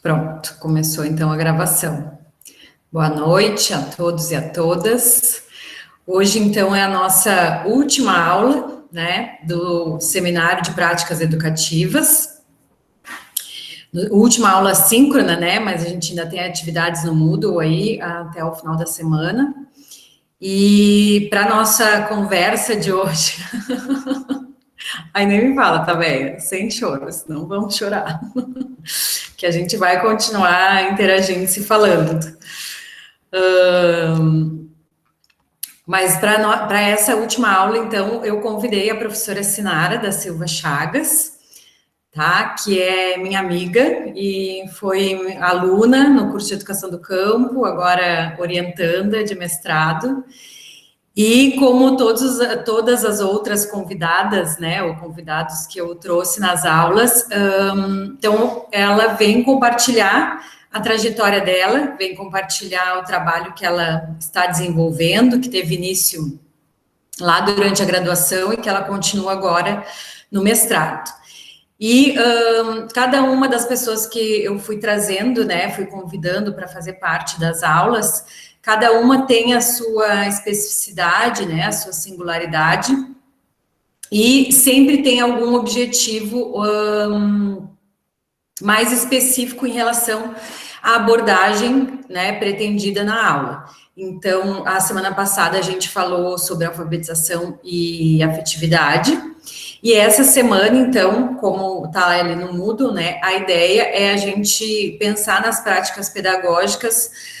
Pronto, começou então a gravação. Boa noite a todos e a todas. Hoje, então, é a nossa última aula, né, do Seminário de Práticas Educativas. Última aula síncrona, né, mas a gente ainda tem atividades no Moodle aí até o final da semana. E para nossa conversa de hoje... Aí nem me fala, tá, velha? Sem choros, não vamos chorar. Que a gente vai continuar interagindo, se falando. Mas para essa última aula, então, eu convidei a professora Sinara da Silva Chagas, tá? Que é minha amiga e foi aluna no curso de Educação do Campo, agora orientanda de mestrado. E como todas as outras convidadas, né, ou convidados que eu trouxe nas aulas, então ela vem compartilhar a trajetória dela, vem compartilhar o trabalho que ela está desenvolvendo, que teve início lá durante a graduação e que ela continua agora no mestrado. E cada uma das pessoas que eu fui trazendo, né, fui convidando para fazer parte das aulas, cada uma tem a sua especificidade, né, a sua singularidade, e sempre tem algum objetivo mais específico em relação à abordagem, né, pretendida na aula. Então, a semana passada a gente falou sobre alfabetização e afetividade, e essa semana, então, como está ali no Moodle, né, a ideia é a gente pensar nas práticas pedagógicas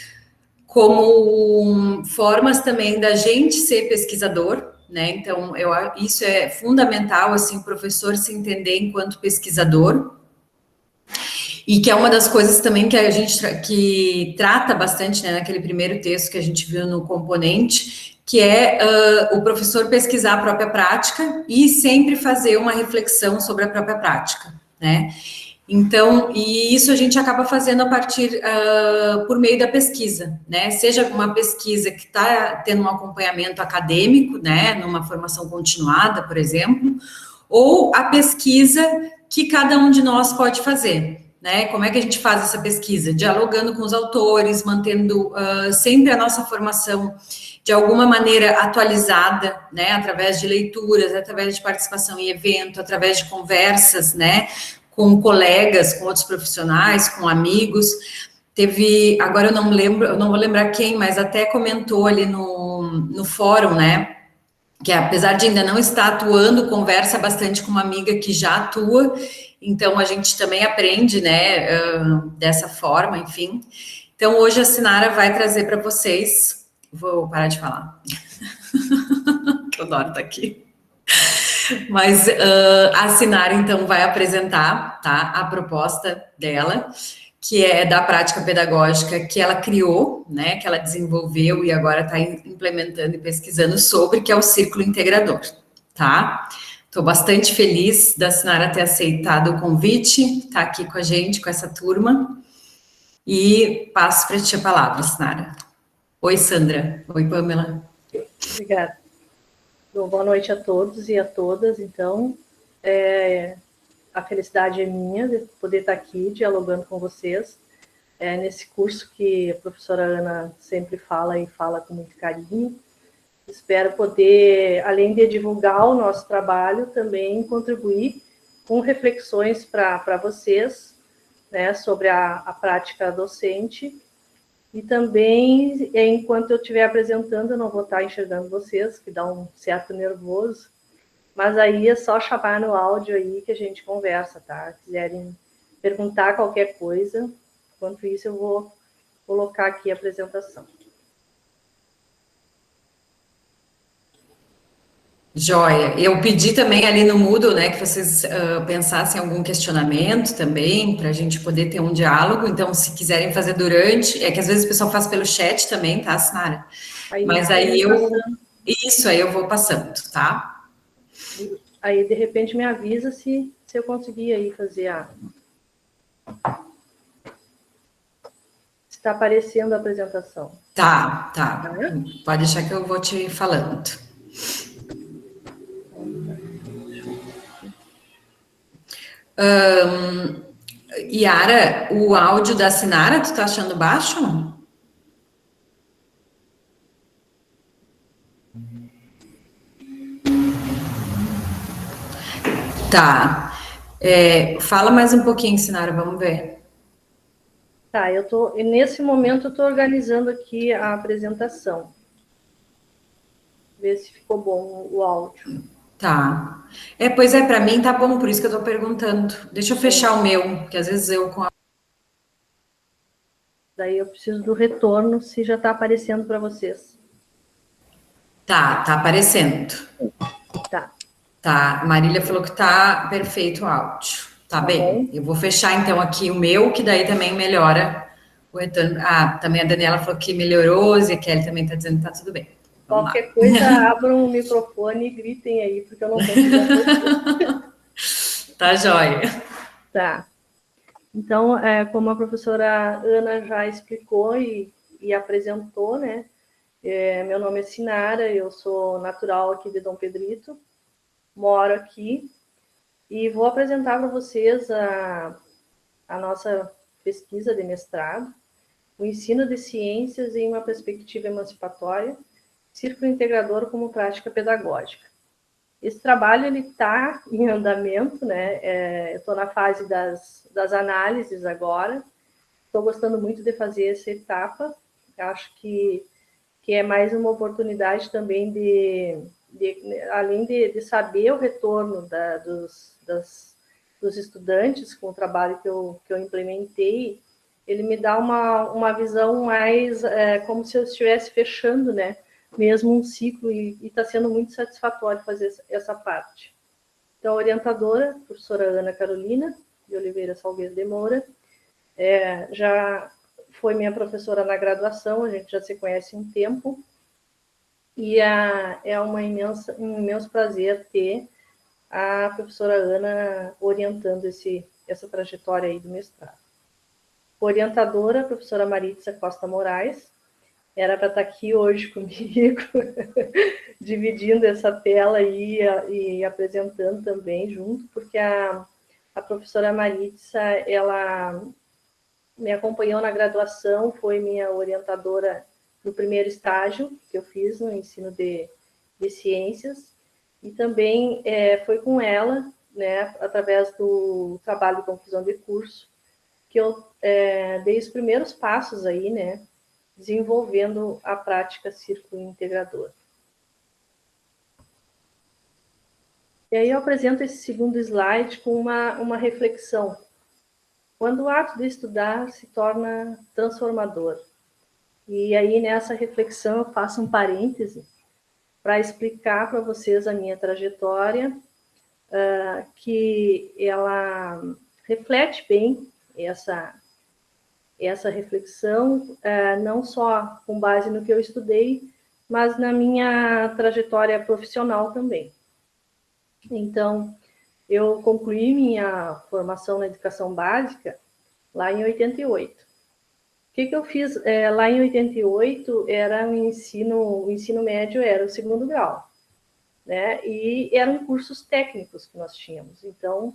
como formas também da gente ser pesquisador, né? Então, isso é fundamental, assim, o professor se entender enquanto pesquisador, e que é uma das coisas também que a gente que trata bastante, né, naquele primeiro texto que a gente viu no componente, que é o professor pesquisar a própria prática e sempre fazer uma reflexão sobre a própria prática, né? Então, e isso a gente acaba fazendo a partir, por meio da pesquisa, né? Seja uma pesquisa que está tendo um acompanhamento acadêmico, né? Numa formação continuada, por exemplo, ou a pesquisa que cada um de nós pode fazer, né? Como é que a gente faz essa pesquisa? Dialogando com os autores, mantendo sempre a nossa formação de alguma maneira atualizada, né? Através de leituras, através de participação em evento, através de conversas, né? Com colegas, com outros profissionais, com amigos. Teve, agora eu não lembro, eu não vou lembrar quem, mas até comentou ali no fórum, né, que apesar de ainda não estar atuando, conversa bastante com uma amiga que já atua, então a gente também aprende, né, dessa forma, enfim. Então hoje a Sinara vai trazer para vocês, vou parar de falar, que eu adoro estar aqui. Mas a Sinara, então, vai apresentar, tá, a proposta dela, que é da prática pedagógica que ela criou, né, que ela desenvolveu e agora está implementando e pesquisando sobre, que é o Círculo Integrador, tá? Estou bastante feliz da Sinara ter aceitado o convite, tá aqui com a gente, com essa turma, e passo para ti a palavra, Sinara. Oi, Sandra. Oi, Pamela. Obrigada. Bom, boa noite a todos e a todas. Então, a felicidade é minha de poder estar aqui dialogando com vocês nesse curso que a professora Ana sempre fala e fala com muito carinho. Espero poder, além de divulgar o nosso trabalho, também contribuir com reflexões para vocês, né, sobre a prática docente. E também, enquanto eu estiver apresentando, eu não vou estar enxergando vocês, que dá um certo nervoso, mas aí é só chamar no áudio aí que a gente conversa, tá? Se quiserem perguntar qualquer coisa, enquanto isso eu vou colocar aqui a apresentação. Joia. Eu pedi também ali no Moodle, né, que vocês pensassem em algum questionamento também, para a gente poder ter um diálogo. Então, se quiserem fazer durante, é que às vezes o pessoal faz pelo chat também, tá, Sinara? Mas aí aí eu vou passando, tá? Aí, de repente, me avisa se eu conseguir aí fazer Está aparecendo a apresentação. Tá. Pode deixar que eu vou te falando. Yara, o áudio da Sinara, tu tá achando baixo? Tá. Fala mais um pouquinho, Sinara, vamos ver. Tá, nesse momento eu tô organizando aqui a apresentação. Ver se ficou bom o áudio. Tá. Pois é, para mim tá bom, por isso que eu tô perguntando. Deixa eu fechar o meu, porque às vezes eu com a... Daí eu preciso do retorno, se já está aparecendo para vocês. Tá aparecendo. Tá. Tá, Marília falou que tá perfeito o áudio. Tá bem. Bom. Eu vou fechar então aqui o meu, que daí também melhora o retorno. Ah, também a Daniela falou que melhorou, e a Kelly também tá dizendo que tá tudo bem. Vamos Qualquer lá. coisa, abram o microfone e gritem aí, porque eu não estou podendo ouvir. Tá jóia. Tá. Então, como a professora Ana já explicou e apresentou, né? Meu nome é Sinara, eu sou natural aqui de Dom Pedrito, moro aqui e vou apresentar para vocês a nossa pesquisa de mestrado, o ensino de ciências em uma perspectiva emancipatória, círculo integrador como prática pedagógica. Esse trabalho ele está em andamento, né? Eu estou na fase das análises agora. Estou gostando muito de fazer essa etapa. Acho que é mais uma oportunidade também além de saber o retorno dos estudantes com o trabalho que eu implementei, ele me dá uma visão mais como se eu estivesse fechando, né? Mesmo um ciclo, e está sendo muito satisfatório fazer essa parte. Então, a orientadora, a professora Ana Carolina de Oliveira Salgueiro de Moura, já foi minha professora na graduação, a gente já se conhece um tempo, e é um imenso prazer ter a professora Ana orientando essa trajetória aí do mestrado. Orientadora, a professora Maritza Costa Moraes, era para estar aqui hoje comigo, dividindo essa tela aí e apresentando também junto, porque a professora Maritza, ela me acompanhou na graduação, foi minha orientadora no primeiro estágio que eu fiz no ensino de ciências, e também foi com ela, né, através do trabalho de conclusão de curso, que eu dei os primeiros passos aí, né, desenvolvendo a prática círculo integrador. E aí eu apresento esse segundo slide com uma reflexão. Quando o ato de estudar se torna transformador. E aí nessa reflexão eu faço um parêntese para explicar para vocês a minha trajetória, que ela reflete bem essa reflexão, não só com base no que eu estudei, mas na minha trajetória profissional também. Então, eu concluí minha formação na educação básica lá em 88. O que eu fiz lá em 88 era o ensino médio, era o segundo grau, né? E eram cursos técnicos que nós tínhamos. Então,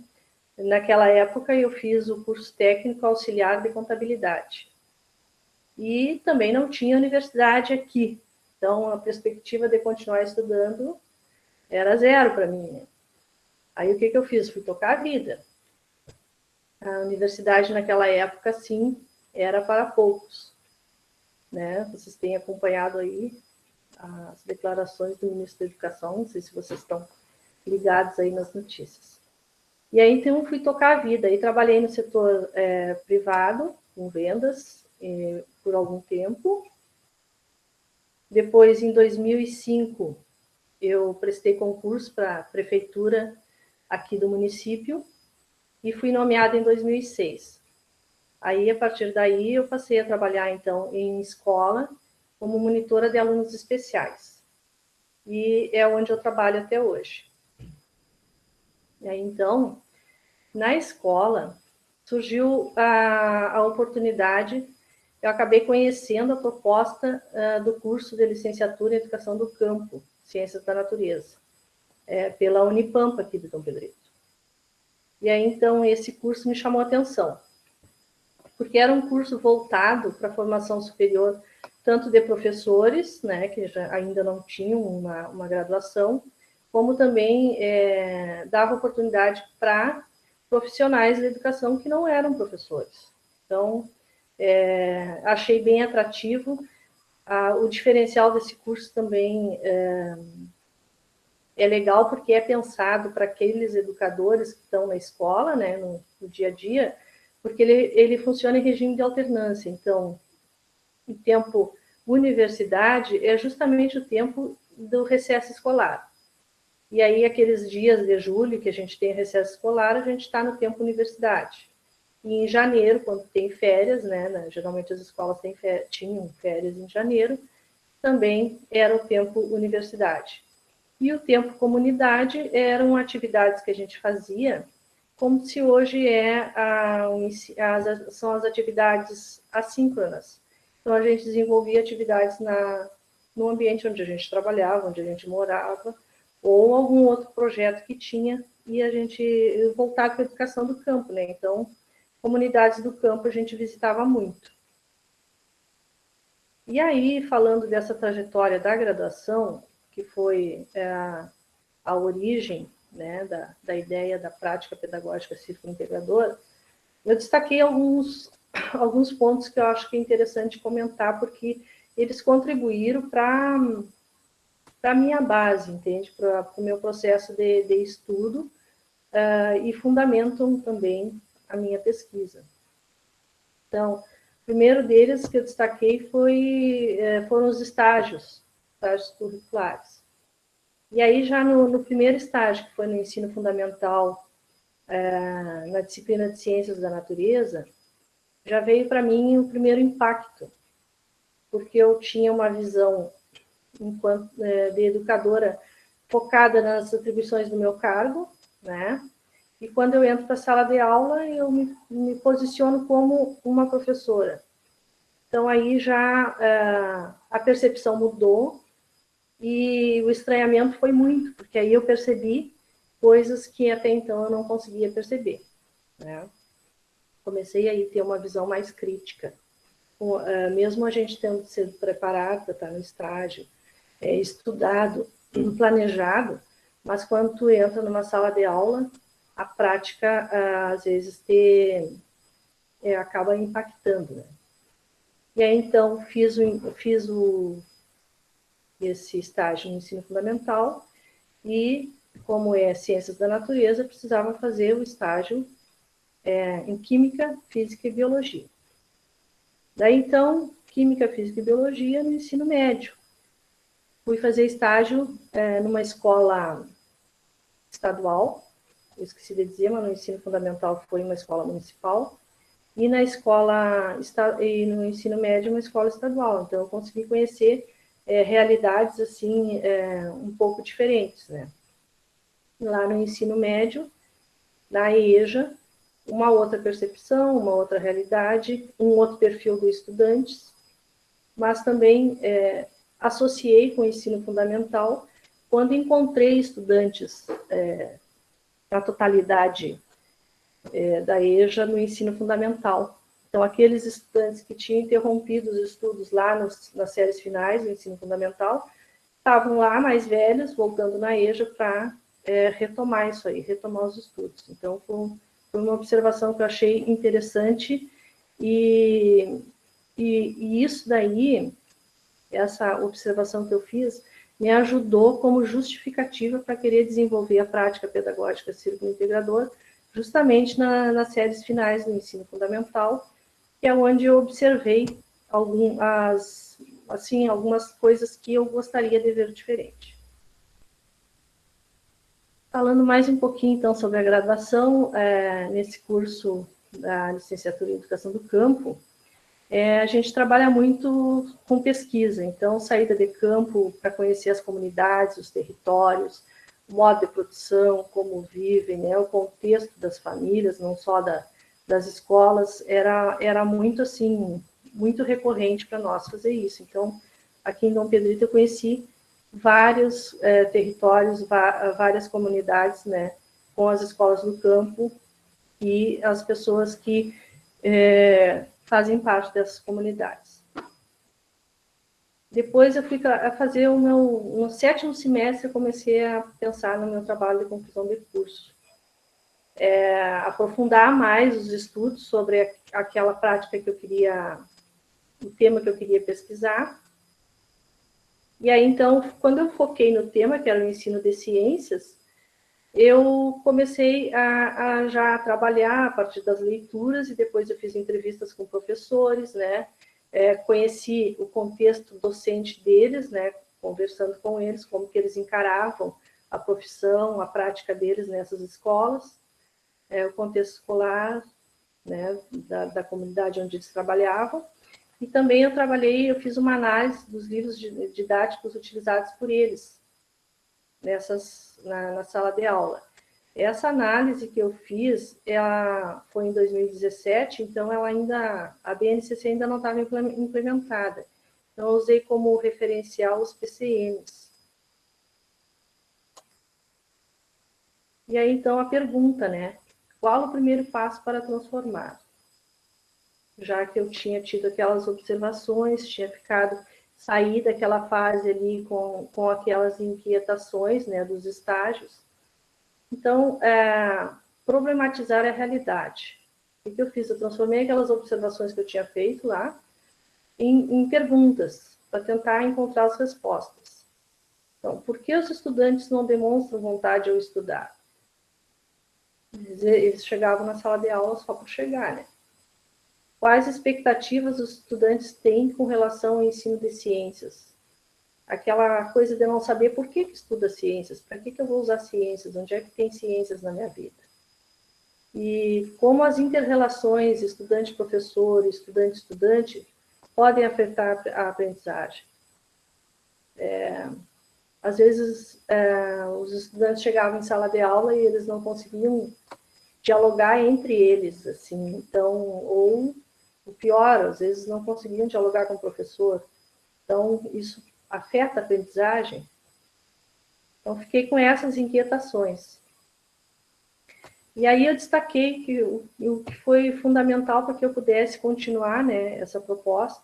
naquela época, eu fiz o curso técnico auxiliar de contabilidade. E também não tinha universidade aqui. Então, a perspectiva de continuar estudando era zero para mim, né? Aí, o que eu fiz? Fui tocar a vida. A universidade, naquela época, sim, era para poucos, né? Vocês têm acompanhado aí as declarações do ministro da Educação, não sei se vocês estão ligados aí nas notícias. E aí, então, fui tocar a vida. Aí, trabalhei no setor privado, com vendas, por algum tempo. Depois, em 2005, eu prestei concurso para a prefeitura aqui do município e fui nomeada em 2006. Aí, a partir daí, eu passei a trabalhar, então, em escola, como monitora de alunos especiais. E é onde eu trabalho até hoje. E aí, então, na escola, surgiu a oportunidade, eu acabei conhecendo a proposta do curso de licenciatura em Educação do Campo, Ciências da Natureza, pela Unipampa aqui de Dom Pedrito. E aí, então, esse curso me chamou a atenção. porque era um curso voltado para a formação superior, tanto de professores, né, que ainda não tinham uma graduação, como também dava oportunidade para profissionais da educação que não eram professores. Então, achei bem atrativo. O diferencial desse curso também é legal porque é pensado para aqueles educadores que estão na escola, né, no dia a dia, porque ele funciona em regime de alternância. Então, o tempo universidade é justamente o tempo do recesso escolar. E aí, aqueles dias de julho que a gente tem recesso escolar, a gente está no tempo universidade. E em janeiro, quando tem férias, né, geralmente as escolas tinham férias em janeiro, também era o tempo universidade. E o tempo comunidade eram atividades que a gente fazia, como se hoje são as atividades assíncronas. Então, a gente desenvolvia atividades no ambiente onde a gente trabalhava, onde a gente morava, ou algum outro projeto que tinha, e a gente voltava para a educação do campo, né? Então, comunidades do campo a gente visitava muito. E aí, falando dessa trajetória da graduação, que foi a origem, né, da ideia da prática pedagógica círculo-integradora, eu destaquei alguns pontos que eu acho que é interessante comentar, porque eles contribuíram para a minha base, entende? Para o meu processo de estudo e fundamentam também a minha pesquisa. Então, o primeiro deles que eu destaquei foram os estágios curriculares. E aí, já no primeiro estágio, que foi no ensino fundamental, na disciplina de Ciências da Natureza, já veio para mim o primeiro impacto, porque eu tinha uma visão de educadora focada nas atribuições do meu cargo, né? E quando eu entro para a sala de aula, eu me posiciono como uma professora. Então, aí já a percepção mudou e o estranhamento foi muito, porque aí eu percebi coisas que até então eu não conseguia perceber, né? Comecei aí a ter uma visão mais crítica. Mesmo a gente tendo sido preparado para estar no estágio, estudado, planejado, mas quando tu entra numa sala de aula, a prática, às vezes, acaba impactando, né? E aí, então, fiz esse estágio no ensino fundamental e, como é Ciências da Natureza, precisava fazer o estágio em Química, Física e Biologia. Daí, então, Química, Física e Biologia no ensino médio. Fui fazer estágio numa escola estadual, eu esqueci de dizer, mas no ensino fundamental foi uma escola municipal, e e no ensino médio uma escola estadual. Então, eu consegui conhecer realidades assim um pouco diferentes, né? Lá no ensino médio, na EJA, uma outra percepção, uma outra realidade, um outro perfil dos estudantes, mas também associei com o ensino fundamental quando encontrei estudantes na totalidade da EJA no ensino fundamental. Então, aqueles estudantes que tinham interrompido os estudos lá nas séries finais do ensino fundamental, estavam lá mais velhos, voltando na EJA para retomar isso aí, retomar os estudos. Então, foi uma observação que eu achei interessante e isso daí, essa observação que eu fiz, me ajudou como justificativa para querer desenvolver a prática pedagógica círculo integrador, justamente nas séries finais do ensino fundamental, que é onde eu observei algumas coisas que eu gostaria de ver diferente. Falando mais um pouquinho, então, sobre a graduação, nesse curso da licenciatura em Educação do Campo, a gente trabalha muito com pesquisa, então, saída de campo para conhecer as comunidades, os territórios, o modo de produção, como vivem, né, o contexto das famílias, não só das escolas, era muito, assim, muito recorrente para nós fazer isso. Então, aqui em Dom Pedrito eu conheci vários territórios, várias comunidades, né, com as escolas do campo e as pessoas que fazem parte dessas comunidades. Depois eu fui a fazer no 7º semestre, eu comecei a pensar no meu trabalho de conclusão de curso. Aprofundar mais os estudos sobre aquela prática que eu queria, o tema que eu queria pesquisar. E aí, então, quando eu foquei no tema, que era o ensino de ciências, eu comecei a já trabalhar a partir das leituras, e depois eu fiz entrevistas com professores, né? Conheci o contexto docente deles, né? Conversando com eles, como que eles encaravam a profissão, a prática deles nessas escolas, o contexto escolar, né? Da comunidade onde eles trabalhavam. E também eu fiz uma análise dos livros didáticos utilizados por eles na sala de aula. Essa análise que eu fiz, ela foi em 2017, então a BNCC ainda não estava implementada. Então, eu usei como referencial os PCNs. E aí, então, a pergunta, né? Qual o primeiro passo para transformar? Já que eu tinha tido aquelas observações, tinha saí daquela fase ali com aquelas inquietações, né, dos estágios. Então, problematizar a realidade. O que eu fiz? Eu transformei aquelas observações que eu tinha feito lá em perguntas, para tentar encontrar as respostas. Então, por que os estudantes não demonstram vontade ao estudar? Eles chegavam na sala de aula só por chegar, né? Quais expectativas os estudantes têm com relação ao ensino de ciências? Aquela coisa de não saber por que estuda ciências, para que eu vou usar ciências, onde é que tem ciências na minha vida? E como as inter-relações estudante-professor, estudante-estudante podem afetar a aprendizagem. Às vezes, os estudantes chegavam em sala de aula e eles não conseguiam dialogar entre eles, assim, então, ou o pior, às vezes não conseguiam dialogar com o professor. Então, isso afeta a aprendizagem. Então, fiquei com essas inquietações. E aí eu destaquei que o que foi fundamental para que eu pudesse continuar, né, essa proposta,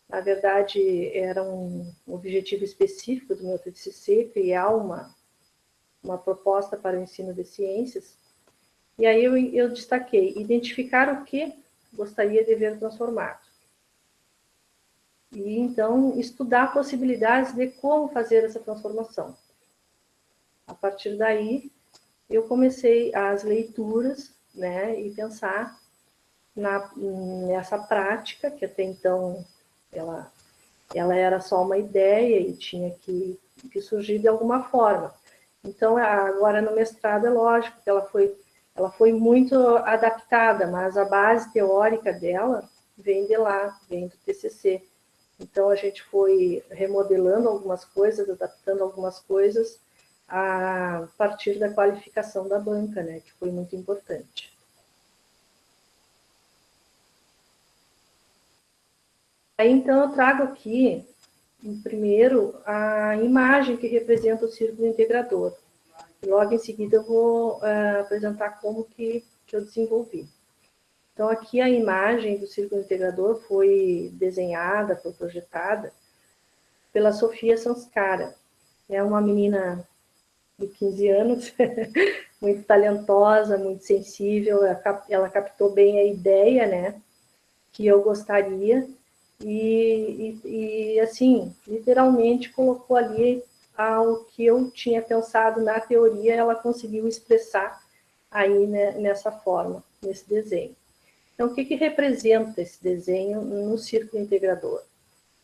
na verdade, era um objetivo específico do meu TCC, criar uma proposta para o ensino de ciências. E aí eu destaquei, identificar o que gostaria de ver transformado. E, então, estudar possibilidades de como fazer essa transformação. A partir daí, eu comecei as leituras, né, e pensar nessa prática, que até então ela era só uma ideia e tinha que surgir de alguma forma. Então, agora no mestrado, é lógico que ela foi muito adaptada, mas a base teórica dela vem de lá, vem do TCC. Então, a gente foi remodelando algumas coisas, adaptando algumas coisas a partir da qualificação da banca, né, que foi muito importante. Aí, então, eu trago aqui, primeiro, a imagem que representa o círculo integrador. E logo em seguida eu vou apresentar como que eu desenvolvi. Então, aqui a imagem do círculo integrador foi desenhada, foi projetada pela Sofia Sanskara. É uma menina de 15 anos, muito talentosa, muito sensível, ela captou bem a ideia, né, que eu gostaria, e assim, literalmente colocou ali ao que eu tinha pensado na teoria, ela conseguiu expressar aí, né, nessa forma, nesse desenho. Então, o que representa esse desenho no círculo integrador?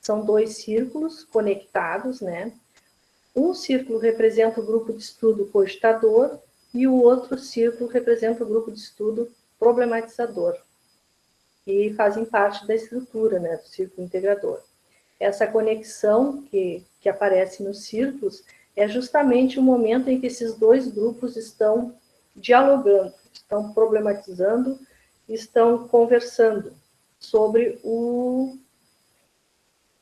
São 2 círculos conectados, né? Um círculo representa o grupo de estudo cogitador e o outro círculo representa o grupo de estudo problematizador, que fazem parte da estrutura, né, do círculo integrador. Essa conexão que aparece nos círculos é justamente o momento em que esses 2 grupos estão dialogando, estão problematizando, estão conversando sobre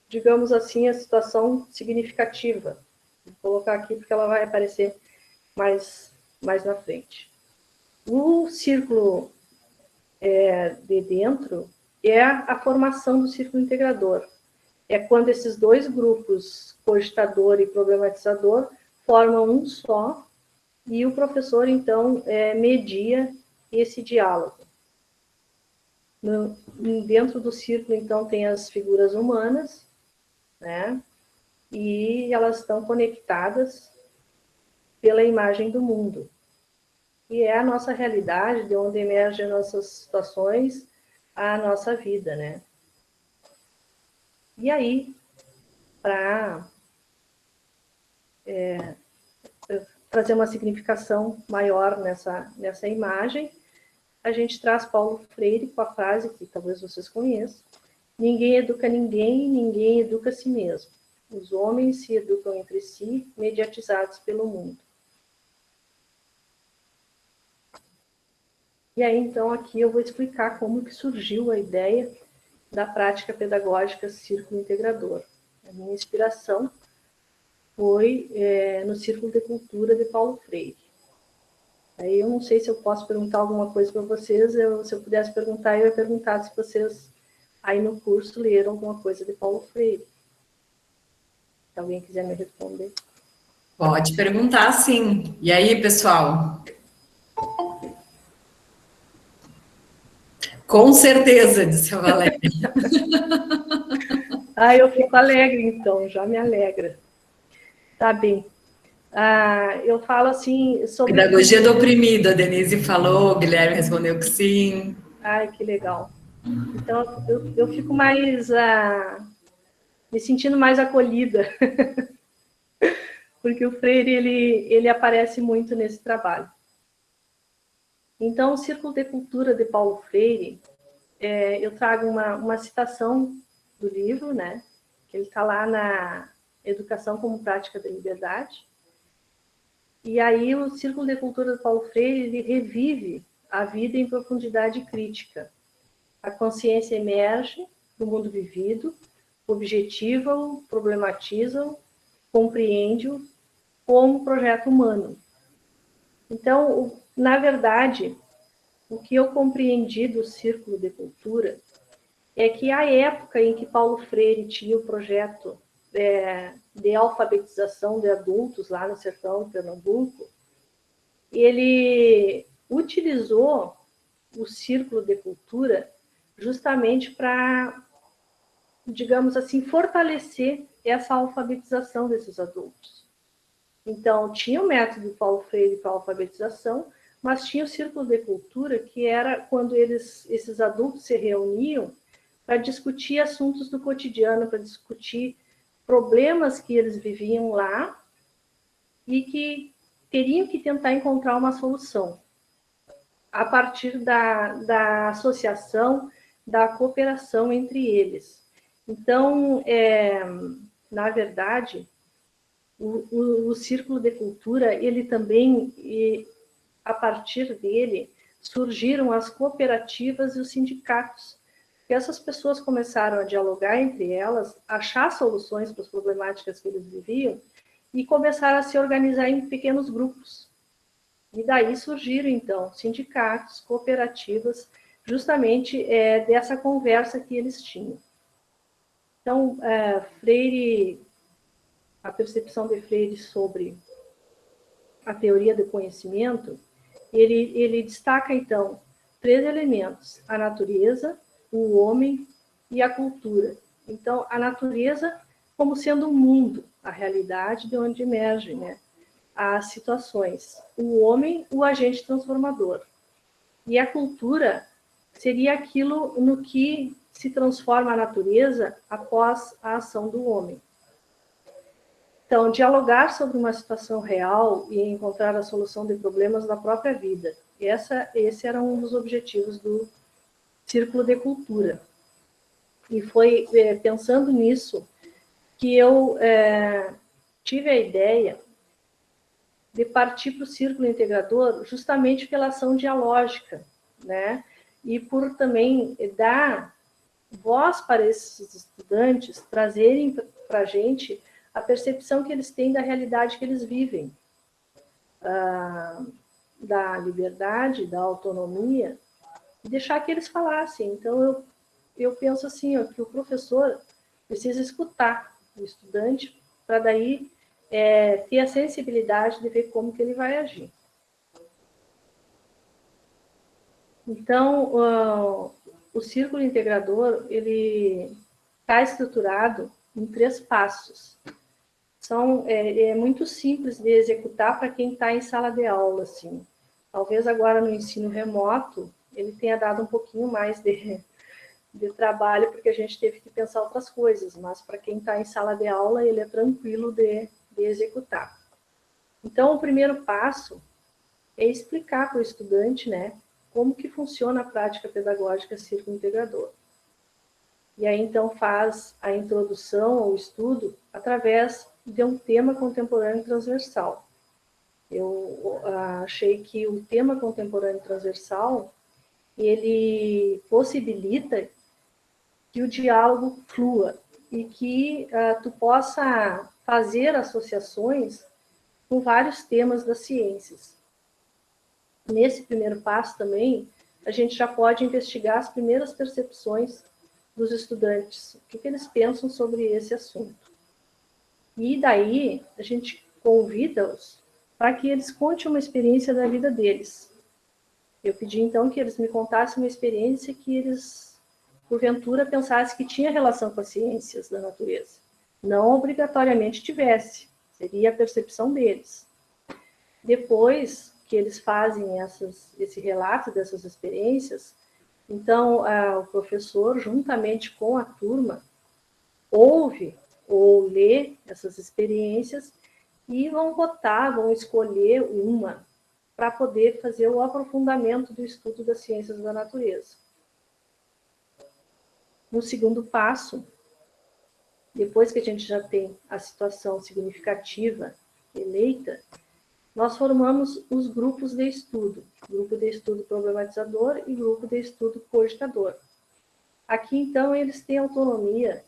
digamos assim, a situação significativa. Vou colocar aqui porque ela vai aparecer mais na frente. O círculo de dentro é a formação do círculo integrador. É quando esses dois grupos, cogitador e problematizador, formam um só, e o professor, então, media esse diálogo. Dentro do círculo, então, tem as figuras humanas, né? E elas estão conectadas pela imagem do mundo. E é a nossa realidade, de onde emergem nossas situações, a nossa vida, né? E aí, para trazer uma significação maior nessa imagem, a gente traz Paulo Freire com a frase que talvez vocês conheçam: ninguém educa ninguém, ninguém educa a si mesmo. Os homens se educam entre si, mediatizados pelo mundo. E aí, então, aqui eu vou explicar como que surgiu a ideia da prática pedagógica Círculo Integrador. A minha inspiração foi no Círculo de Cultura de Paulo Freire. Aí eu não sei se eu posso perguntar alguma coisa para vocês, se eu pudesse perguntar, eu ia perguntar se vocês aí no curso leram alguma coisa de Paulo Freire. Se alguém quiser me responder. Pode perguntar, sim. E aí, pessoal? Com certeza, disse a Valéria. Eu fico alegre, então, já me alegra. Tá bem. Eu falo assim sobre... Pedagogia do oprimido, a Denise falou, o Guilherme respondeu que sim. Ai, que legal. Então, eu fico mais... me sentindo mais acolhida. Porque o Freire, ele aparece muito nesse trabalho. Então, o Círculo de Cultura de Paulo Freire, eu trago uma citação do livro, né? Que ele está lá na Educação como Prática da Liberdade. E aí o Círculo de Cultura de Paulo Freire, ele revive a vida em profundidade crítica. A consciência emerge do mundo vivido, objetiva-o, problematiza-o, compreende-o como projeto humano. Então, na verdade, o que eu compreendi do Círculo de Cultura é que a época em que Paulo Freire tinha o projeto de alfabetização de adultos lá no sertão de Pernambuco, ele utilizou o Círculo de Cultura justamente para, digamos assim, fortalecer essa alfabetização desses adultos. Então, tinha o método Paulo Freire para alfabetização, mas tinha o Círculo de Cultura, que era quando esses adultos se reuniam para discutir assuntos do cotidiano, para discutir problemas que eles viviam lá e que teriam que tentar encontrar uma solução a partir da associação, da cooperação entre eles. Então, na verdade, o Círculo de Cultura, ele também, a partir dele, surgiram as cooperativas e os sindicatos. E essas pessoas começaram a dialogar entre elas, achar soluções para as problemáticas que eles viviam e começaram a se organizar em pequenos grupos. E daí surgiram, então, sindicatos, cooperativas, justamente dessa conversa que eles tinham. Então, Freire, a percepção de Freire sobre a teoria do conhecimento, ele destaca, então, 3 elementos: a natureza, o homem e a cultura. Então, a natureza como sendo um mundo, a realidade de onde emerge, né, as situações. O homem, o agente transformador. E a cultura seria aquilo no que se transforma a natureza após a ação do homem. Então, dialogar sobre uma situação real e encontrar a solução de problemas da própria vida. Esse era um dos objetivos do Círculo de Cultura. E foi pensando nisso que eu tive a ideia de partir para o Círculo Integrador justamente pela ação dialógica, né? E por também dar voz para esses estudantes, trazerem para a gente a percepção que eles têm da realidade que eles vivem, da liberdade, da autonomia, e deixar que eles falassem. Então, eu penso assim, ó, que o professor precisa escutar o estudante para daí ter a sensibilidade de ver como que ele vai agir. Então, o círculo integrador, ele está estruturado em 3 passos. É muito simples de executar para quem está em sala de aula, assim. Talvez agora no ensino remoto, ele tenha dado um pouquinho mais de trabalho, porque a gente teve que pensar outras coisas, mas para quem está em sala de aula, ele é tranquilo de executar. Então, o primeiro passo é explicar para o estudante, né, como que funciona a prática pedagógica círculo integrador. E aí, então, faz a introdução ao estudo através de um tema contemporâneo transversal. Eu achei que o tema contemporâneo transversal, ele possibilita que o diálogo flua e que tu possa fazer associações com vários temas das ciências. Nesse primeiro passo também, a gente já pode investigar as primeiras percepções dos estudantes, o que eles pensam sobre esse assunto. E daí, a gente convida-os para que eles contem uma experiência da vida deles. Eu pedi, então, que eles me contassem uma experiência que eles, porventura, pensassem que tinha relação com as ciências da natureza. Não obrigatoriamente tivesse, seria a percepção deles. Depois que eles fazem esse relato dessas experiências, então, o professor, juntamente com a turma, ouve ou lê essas experiências e vão votar, vão escolher uma para poder fazer o aprofundamento do estudo das ciências da natureza. No segundo passo, depois que a gente já tem a situação significativa eleita, nós formamos os grupos de estudo, grupo de estudo problematizador e grupo de estudo cogitador. Aqui, então, eles têm autonomia,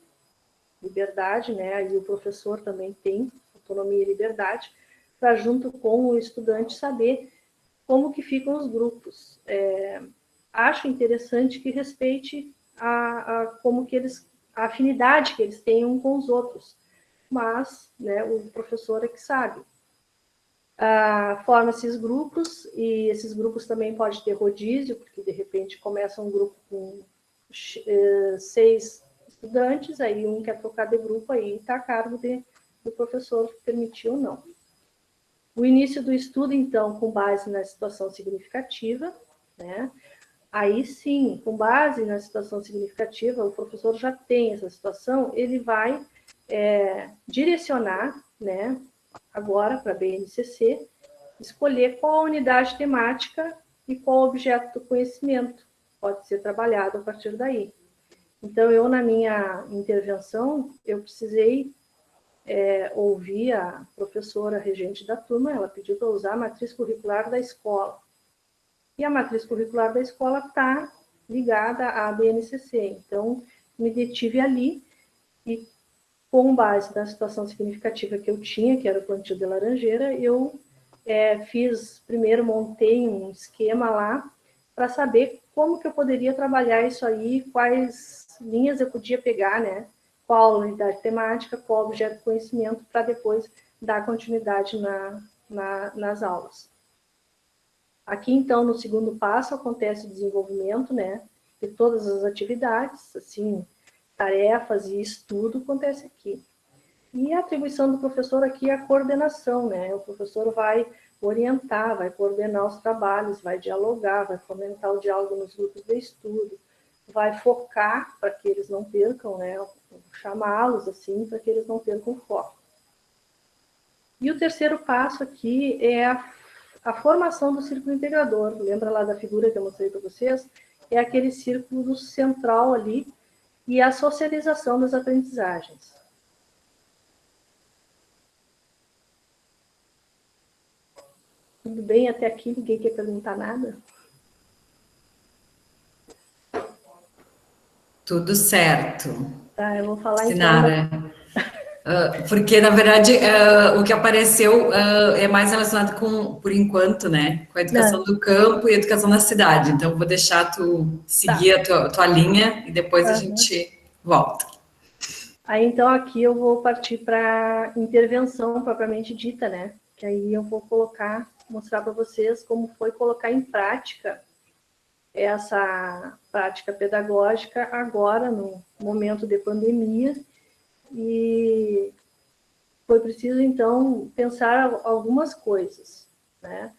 liberdade, né? E o professor também tem autonomia e liberdade, para, junto com o estudante, saber como que ficam os grupos. Acho interessante que respeite como que a afinidade que eles têm uns com os outros, mas, né, o professor é que sabe. Forma esses grupos, e esses grupos também podem ter rodízio, porque de repente começa um grupo com 6 estudantes, aí um quer trocar de grupo, aí está a cargo do professor permitir ou não. O início do estudo, então, com base na situação significativa, né? Aí sim, com base na situação significativa, o professor já tem essa situação, ele vai direcionar, né, agora para a BNCC, escolher qual a unidade temática e qual o objeto do conhecimento pode ser trabalhado a partir daí. Então, eu, na minha intervenção, eu precisei ouvir a professora regente da turma, ela pediu para usar a matriz curricular da escola. E a matriz curricular da escola está ligada à BNCC. Então, me detive ali e, com base na situação significativa que eu tinha, que era o plantio de laranjeira, eu primeiro montei um esquema lá para saber como que eu poderia trabalhar isso aí, quais linhas eu podia pegar, né? Qual unidade temática, qual objeto de conhecimento, para depois dar continuidade nas aulas. Aqui, então, no segundo passo, acontece o desenvolvimento, né, de todas as atividades, assim, tarefas e estudo acontece aqui. E a atribuição do professor aqui é a coordenação, né? O professor vai orientar, vai coordenar os trabalhos, vai dialogar, vai fomentar o diálogo nos grupos de estudo, vai focar para que eles não percam, né? Chamá-los assim para que eles não percam o foco. E o terceiro passo aqui é a formação do círculo integrador. Lembra lá da figura que eu mostrei para vocês? É aquele círculo central ali e a socialização das aprendizagens. Tudo bem até aqui? Ninguém quer perguntar nada? Tudo certo. Tá, eu vou falar então Sinara. Porque, na verdade, o que apareceu é mais relacionado com, por enquanto, né, com a educação Não, do campo e a educação na cidade. Então, vou deixar tu seguir tá. a tua linha e depois a Aham. gente volta. Aí, então, aqui eu vou partir para intervenção propriamente dita, né? Que aí eu vou colocar, mostrar para vocês como foi colocar em prática essa prática pedagógica agora, no momento de pandemia, e foi preciso, então, pensar algumas coisas, né?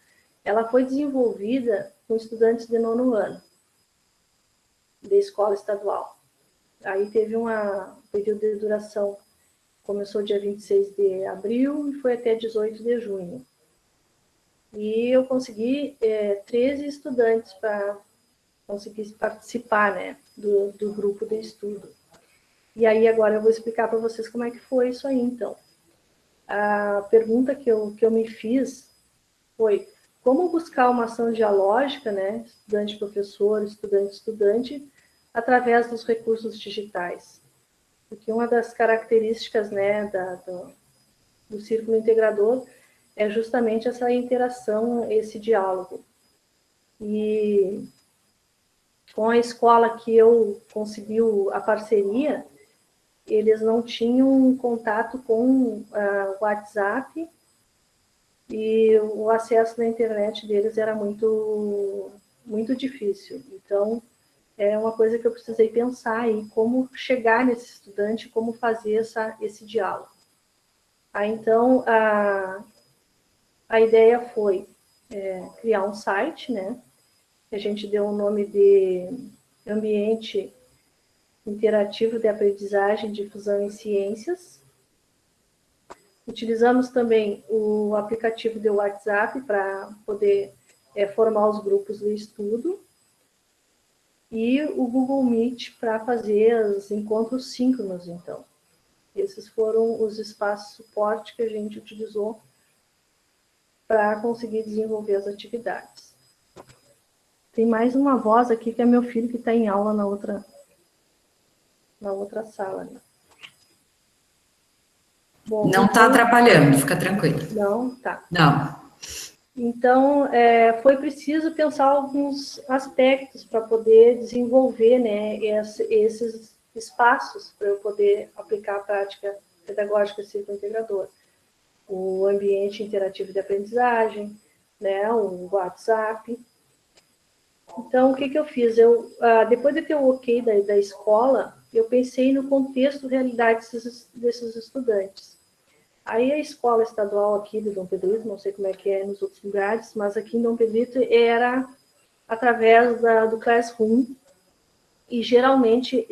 Ela foi desenvolvida com estudantes de 9º ano, de escola estadual. Aí teve um período de duração, começou dia 26 de abril e foi até 18 de junho. E eu consegui 13 estudantes para conseguir participar, né, do grupo de estudo. E aí agora eu vou explicar para vocês como é que foi isso aí, então. A pergunta que eu me fiz foi como buscar uma ação dialógica, né, estudante-professor, estudante-estudante, através dos recursos digitais. Porque uma das características, né, do círculo integrador é justamente essa interação, esse diálogo. E com a escola que eu consegui a parceria, eles não tinham contato com o WhatsApp e o acesso na internet deles era muito, muito difícil. Então, é uma coisa que eu precisei pensar em como chegar nesse estudante, como fazer esse diálogo. Aí, então, a ideia foi criar um site, né? A gente deu o nome de Ambiente Interativo de Aprendizagem e Difusão em Ciências. Utilizamos também o aplicativo de WhatsApp para poder formar os grupos de estudo e o Google Meet para fazer os encontros síncronos, então. Esses foram os espaços de suporte que a gente utilizou para conseguir desenvolver as atividades. Tem mais uma voz aqui que é meu filho que está em aula na outra sala, né? Bom, Não está então, atrapalhando, fica tranquilo. não, tá. Não. Então, foi preciso pensar alguns aspectos para poder desenvolver, né, esses espaços para eu poder aplicar a prática pedagógica círculo integrador. O ambiente interativo de aprendizagem, né, o WhatsApp. Então, o que eu fiz? Depois de ter o ok da escola, eu pensei no contexto, realidade desses estudantes. Aí a escola estadual aqui de Dom Pedrito, não sei como é que é nos outros lugares, mas aqui em Dom Pedrito era através do Classroom e geralmente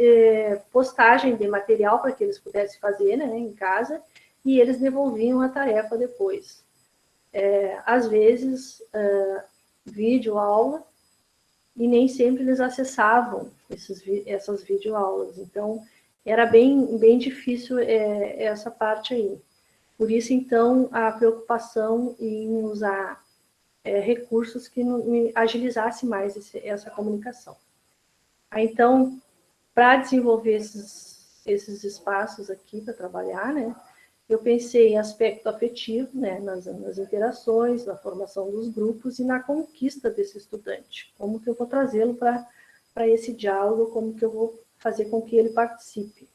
postagem de material para que eles pudessem fazer, né, em casa, e eles devolviam a tarefa depois. Às vezes, vídeo aula, e nem sempre eles acessavam essas videoaulas. Então, era bem difícil essa parte aí. Por isso, então, a preocupação em usar recursos que agilizasse mais essa comunicação. Aí, então, para desenvolver esses espaços aqui para trabalhar, né, eu pensei em aspecto afetivo, né, nas interações, na formação dos grupos e na conquista desse estudante. Como que eu vou trazê-lo para esse diálogo, como que eu vou fazer com que ele participe.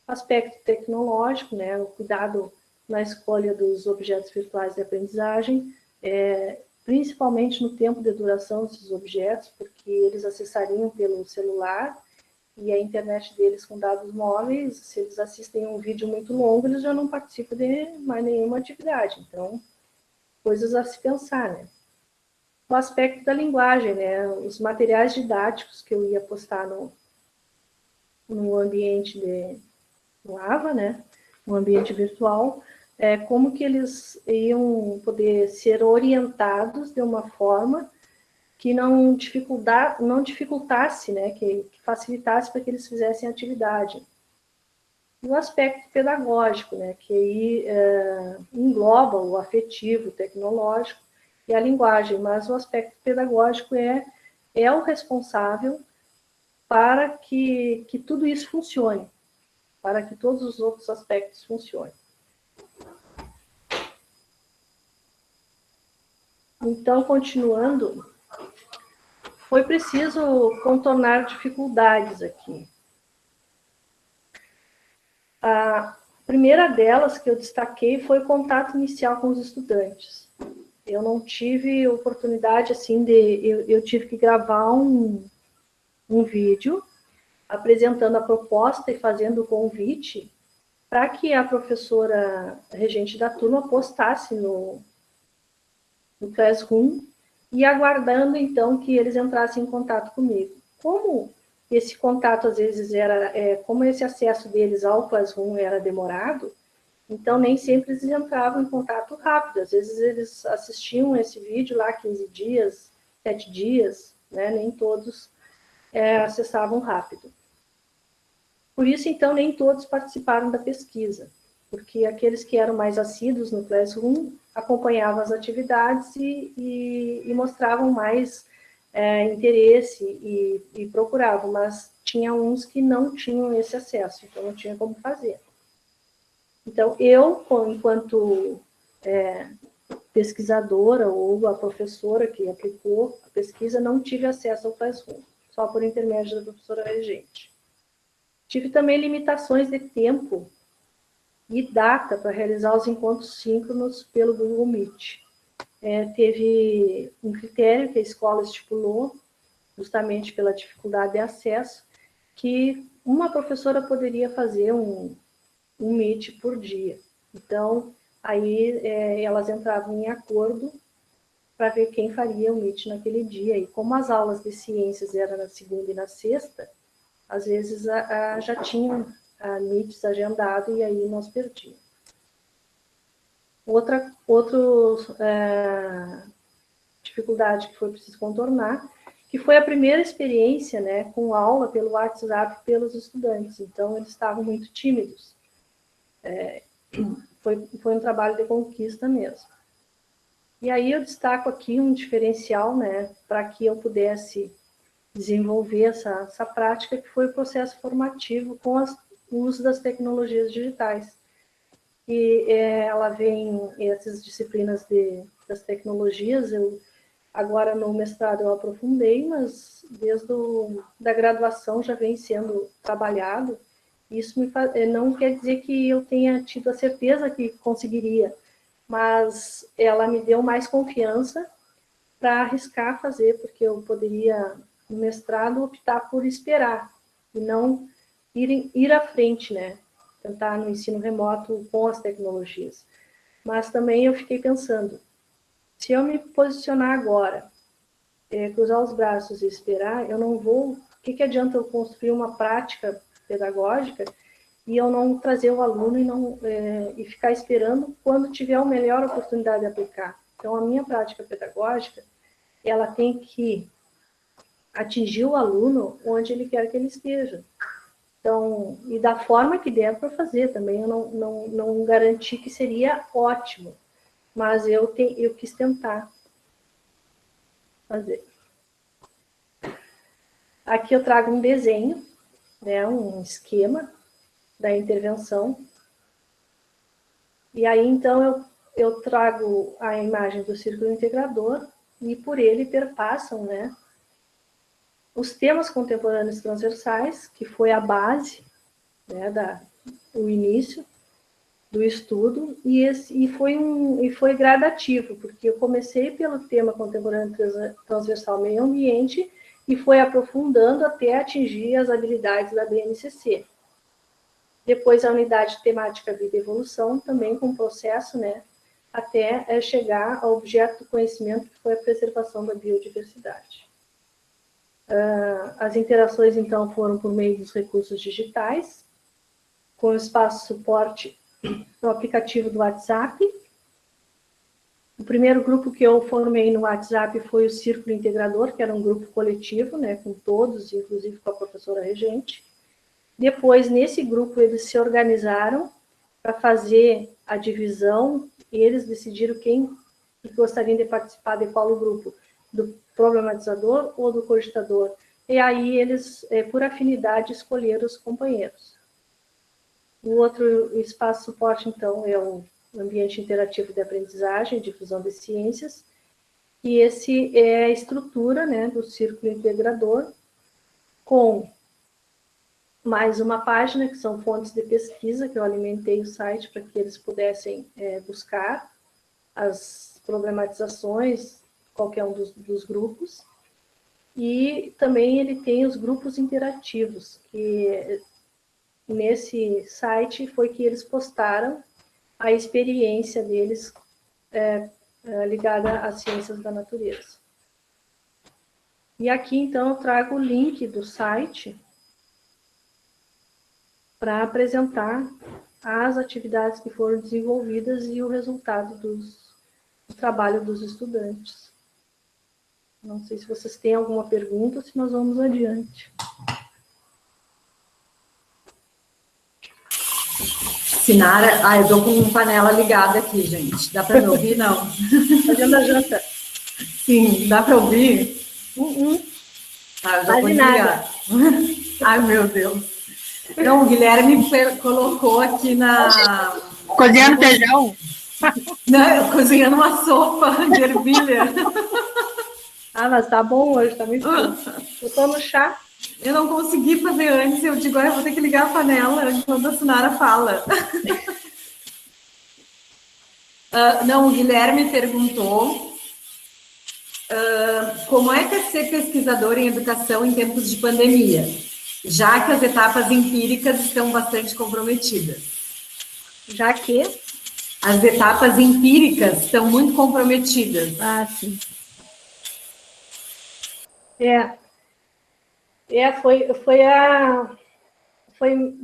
Aspecto tecnológico, né, o cuidado na escolha dos objetos virtuais de aprendizagem, principalmente no tempo de duração desses objetos, porque eles acessariam pelo celular e a internet deles com dados móveis, se eles assistem um vídeo muito longo, eles já não participam de mais nenhuma atividade. Então, coisas a se pensar, né? O aspecto da linguagem, né? Os materiais didáticos que eu ia postar no ambiente no AVA, né? No ambiente virtual, como que eles iam poder ser orientados de uma forma que não dificultasse, né, que facilitasse para que eles fizessem atividade. E o aspecto pedagógico, né, que aí engloba o afetivo, o tecnológico e a linguagem, mas o aspecto pedagógico é o responsável para que tudo isso funcione, para que todos os outros aspectos funcionem. Então, continuando, foi preciso contornar dificuldades aqui. A primeira delas que eu destaquei foi o contato inicial com os estudantes. Eu não tive oportunidade, assim, eu tive que gravar um vídeo apresentando a proposta e fazendo o convite para que a professora regente da turma postasse no Classroom e aguardando, então, que eles entrassem em contato comigo. Como esse contato, às vezes, como esse acesso deles ao Classroom era demorado, então nem sempre eles entravam em contato rápido. Às vezes eles assistiam esse vídeo lá 15 dias, 7 dias, né? Nem todos acessavam rápido. Por isso, então, nem todos participaram da pesquisa, porque aqueles que eram mais assíduos no Classroom acompanhavam as atividades e mostravam mais interesse e procuravam, mas tinha uns que não tinham esse acesso, então não tinha como fazer. Então, eu, enquanto pesquisadora ou a professora que aplicou a pesquisa, não tive acesso ao Classroom, só por intermédio da professora regente. Tive também limitações de tempo e data para realizar os encontros síncronos pelo Google Meet. Teve um critério que a escola estipulou, justamente pela dificuldade de acesso, que uma professora poderia fazer um Meet por dia. Então, aí elas entravam em acordo para ver quem faria o Meet naquele dia. E como as aulas de ciências eram na segunda e na sexta, às vezes já tinham Meets agendado e aí nós perdíamos. Outra dificuldade que foi preciso contornar, que foi a primeira experiência, né, com aula pelo WhatsApp pelos estudantes. Então, eles estavam muito tímidos. Foi um trabalho de conquista mesmo. E aí eu destaco aqui um diferencial, né, para que eu pudesse desenvolver essa prática, que foi o processo formativo com o uso das tecnologias digitais. E ela vem, essas disciplinas das tecnologias, agora no mestrado eu aprofundei, mas desde da graduação já vem sendo trabalhado. Isso não quer dizer que eu tenha tido a certeza que conseguiria, mas ela me deu mais confiança para arriscar fazer, porque eu poderia, no mestrado, optar por esperar e não ir à frente, né? Tentar no ensino remoto com as tecnologias. Mas também eu fiquei pensando, se eu me posicionar agora, cruzar os braços e esperar, eu não vou... O que adianta eu construir uma prática pedagógica e eu não trazer o aluno e ficar esperando quando tiver a melhor oportunidade de aplicar? Então, a minha prática pedagógica, ela tem que atingir o aluno onde ele quer que ele esteja. Então, e da forma que der para fazer também, eu não garanti que seria ótimo, mas eu quis tentar fazer. Aqui eu trago um desenho, né, um esquema da intervenção. E aí, então, eu trago a imagem do círculo integrador e por ele perpassam, né, os temas contemporâneos transversais, que foi a base, né, o início do estudo, e foi gradativo, porque eu comecei pelo tema contemporâneo transversal meio ambiente e foi aprofundando até atingir as habilidades da BNCC. Depois a unidade temática vida e evolução, também com processo, né, até chegar ao objeto do conhecimento, que foi a preservação da biodiversidade. As interações, então, foram por meio dos recursos digitais, com espaço suporte no aplicativo do WhatsApp. O primeiro grupo que eu formei no WhatsApp foi o Círculo Integrador, que era um grupo coletivo, né, com todos, inclusive com a professora regente. Depois, nesse grupo, eles se organizaram para fazer a divisão, e eles decidiram quem gostariam de participar de qual grupo, do problematizador ou do cogitador. E aí eles, por afinidade, escolheram os companheiros. O outro espaço suporte, então, é o ambiente interativo de aprendizagem, difusão de ciências, e esse é a estrutura, né, do círculo integrador, com mais uma página, que são fontes de pesquisa, que eu alimentei o site para que eles pudessem buscar as problematizações, qualquer um dos grupos. E também ele tem os grupos interativos, que nesse site foi que eles postaram a experiência deles ligada às ciências da natureza. E aqui, então, eu trago o link do site para apresentar as atividades que foram desenvolvidas e o resultado do trabalho dos estudantes. Não sei se vocês têm alguma pergunta, se nós vamos adiante. Sinara, eu tô com panela ligada aqui, gente. Dá para me ouvir? Não. Fazendo a janta. Sim, dá para ouvir? Ah, eu já vou desligar. Ai, meu Deus. Então, o Guilherme colocou aqui na... Cozinhando feijão? Não, cozinhando uma sopa de ervilha. Ah, mas tá bom hoje, tá muito bom. Eu tô no chá. Eu não consegui fazer antes, eu digo, eu vou ter que ligar a panela enquanto a Sinara fala. Não, o Guilherme perguntou como é que é ser pesquisador em educação em tempos de pandemia, já que as etapas empíricas estão bastante comprometidas. Já que? As etapas empíricas estão muito comprometidas. Ah, sim.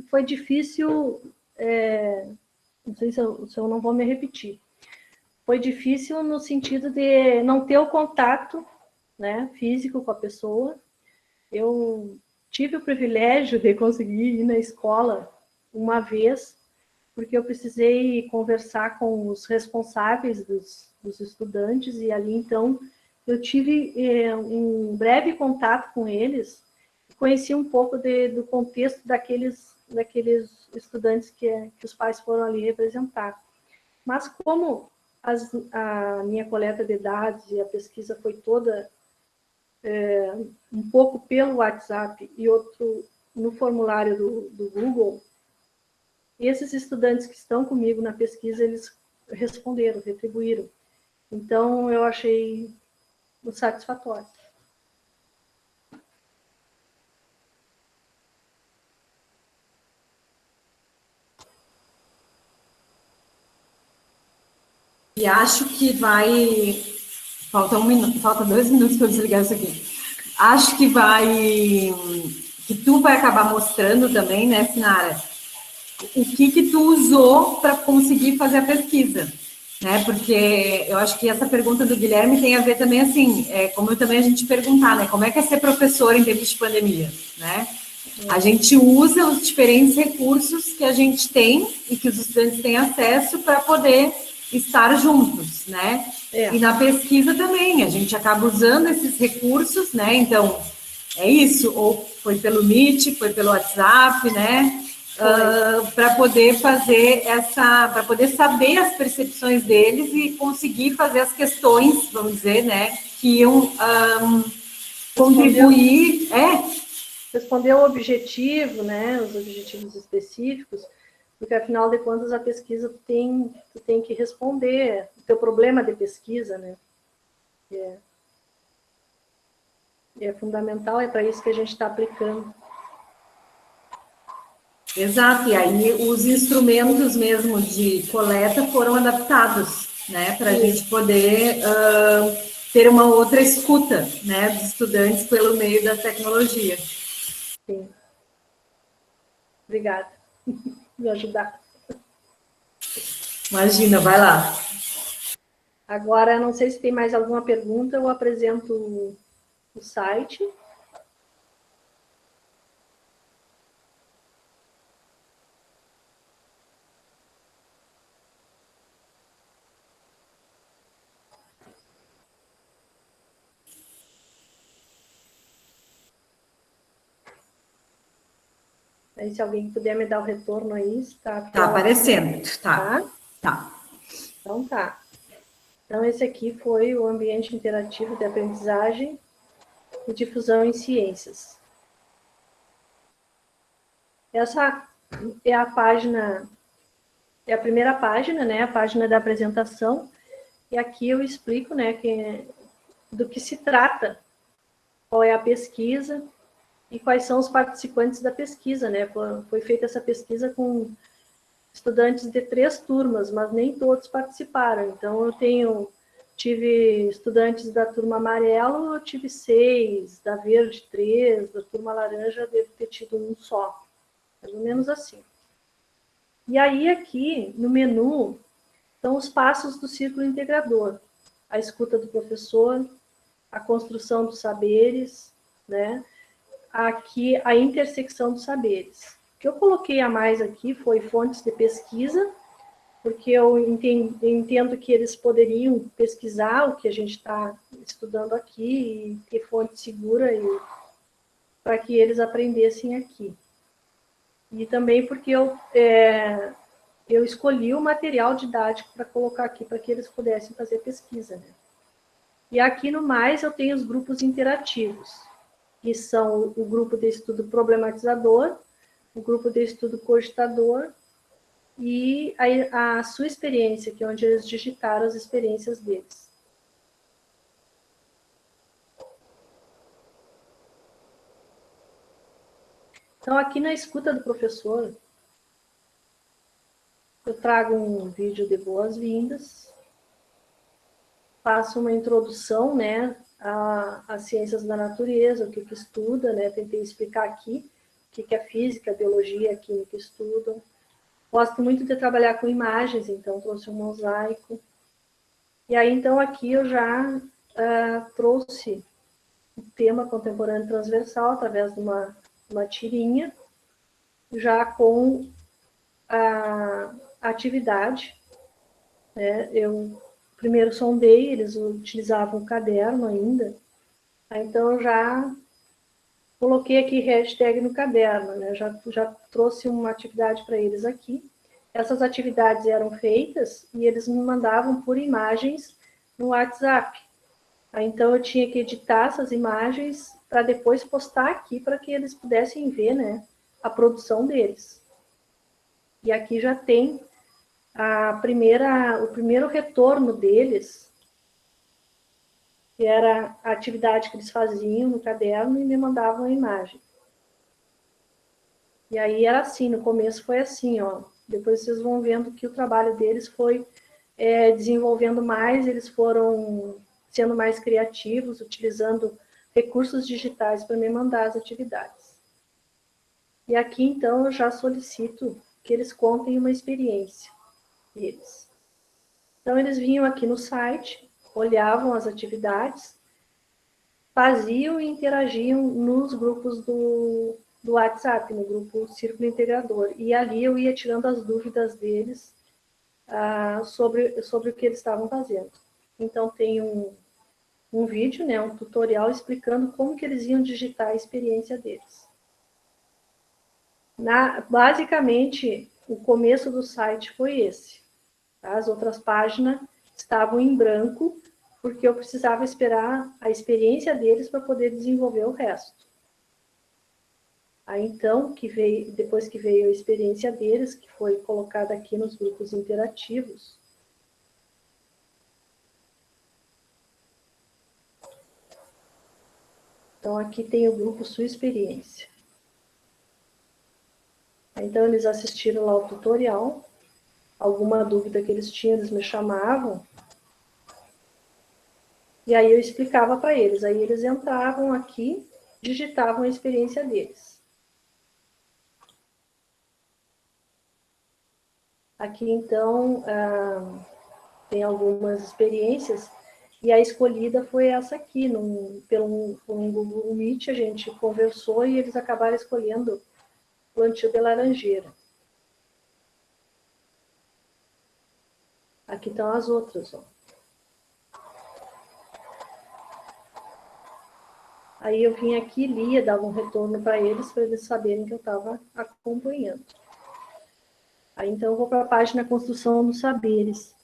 Foi difícil, não sei se eu não vou me repetir. Foi difícil no sentido de não ter o contato, né, físico com a pessoa. Eu tive o privilégio de conseguir ir na escola uma vez, porque eu precisei conversar com os responsáveis dos estudantes, e ali, então, eu tive um breve contato com eles, conheci um pouco do contexto daqueles estudantes que os pais foram ali representar. Mas como a minha coleta de dados e a pesquisa foi toda um pouco pelo WhatsApp e outro no formulário do Google, esses estudantes que estão comigo na pesquisa, eles responderam, retribuíram. Então, eu achei satisfatório. E acho que vai... Falta 2 minutos para eu desligar isso aqui. Acho que que tu vai acabar mostrando também, né, Sinara, o que tu usou para conseguir fazer a pesquisa, né? Porque eu acho que essa pergunta do Guilherme tem a ver também, assim, como também a gente perguntar, né? Como é que é ser professor em tempos de pandemia, né? A gente usa os diferentes recursos que a gente tem e que os estudantes têm acesso para poder estar juntos, né? E na pesquisa também, a gente acaba usando esses recursos, né? Então, é isso, ou foi pelo Meet, foi pelo WhatsApp, né? Para poder fazer para poder saber as percepções deles e conseguir fazer as questões, vamos dizer, né? Que iam contribuir. Responder o objetivo, né? Os objetivos específicos, porque afinal de contas a pesquisa tu tem que responder o teu problema de pesquisa, né? É fundamental, é para isso que a gente está aplicando. Exato, e aí os instrumentos mesmo de coleta foram adaptados, né, para a gente poder ter uma outra escuta, né, dos estudantes pelo meio da tecnologia. Sim. Obrigada por me ajudar. Imagina, vai lá. Agora, não sei se tem mais alguma pergunta, eu apresento o site. Aí, se alguém puder me dar o retorno aí, está Tá aparecendo, tá. Tá? Tá. Então, tá. Então, esse aqui foi o ambiente interativo de aprendizagem e difusão em ciências. Essa é a página, é a primeira página, né? A página da apresentação. E aqui eu explico, né, do que se trata, qual é a pesquisa e quais são os participantes da pesquisa, né? Foi feita essa pesquisa com estudantes de 3 turmas, mas nem todos participaram. Então, tive estudantes da turma amarelo, eu tive 6, da verde 3, da turma laranja devo ter tido um só, mais ou menos assim. E aí, aqui no menu, estão os passos do círculo integrador: a escuta do professor, a construção dos saberes, né? Aqui a intersecção dos saberes. O que eu coloquei a mais aqui foi fontes de pesquisa, porque eu entendo que eles poderiam pesquisar o que a gente está estudando aqui e ter fonte segura para que eles aprendessem aqui. E também porque eu escolhi o material didático para colocar aqui para que eles pudessem fazer pesquisa, né? E aqui no mais eu tenho os grupos interativos, que são o grupo de estudo problematizador, o grupo de estudo cogitador e a sua experiência, que é onde eles digitaram as experiências deles. Então, aqui na escuta do professor, eu trago um vídeo de boas-vindas, faço uma introdução, né, às ciências da natureza, o que estuda, né, tentei explicar aqui o que a física, a biologia, a química estudam. Gosto muito de trabalhar com imagens, então trouxe um mosaico. E aí, então, aqui eu já trouxe o tema contemporâneo transversal através de uma tirinha, já com a atividade, né? Eu primeiro sondei, eles utilizavam o caderno ainda, então eu já coloquei aqui hashtag no caderno, né? Já trouxe uma atividade para eles aqui. Essas atividades eram feitas e eles me mandavam por imagens no WhatsApp. Então eu tinha que editar essas imagens para depois postar aqui para que eles pudessem ver, né, a produção deles. E aqui já tem o primeiro retorno deles, que era a atividade que eles faziam no caderno e me mandavam a imagem. E aí era assim, no começo foi assim, ó. Depois vocês vão vendo que o trabalho deles foi desenvolvendo mais, eles foram sendo mais criativos, utilizando recursos digitais para me mandar as atividades. E aqui, então, eu já solicito que eles contem uma experiência deles. Então, eles vinham aqui no site, olhavam as atividades, faziam e interagiam nos grupos do WhatsApp, no grupo Círculo Integrador. E ali eu ia tirando as dúvidas deles sobre o que eles estavam fazendo. Então, tem um vídeo, né, um tutorial explicando como que eles iam digitar a experiência deles. Basicamente, o começo do site foi esse. Tá? As outras páginas estavam em branco, porque eu precisava esperar a experiência deles para poder desenvolver o resto. Aí, então, depois que veio a experiência deles, que foi colocada aqui nos grupos interativos, então, aqui tem o grupo Sua Experiência. Então, eles assistiram lá o tutorial. Alguma dúvida que eles tinham, eles me chamavam. E aí eu explicava para eles. Aí eles entravam aqui, digitavam a experiência deles. Aqui, então, tem algumas experiências. E a escolhida foi essa aqui. Pelo Google Meet, a gente conversou e eles acabaram escolhendo o plantio de laranjeira. Aqui estão as outras, ó. Aí eu vinha aqui, lia, dava um retorno para eles saberem que eu estava acompanhando. Aí então eu vou para a página Construção dos Saberes.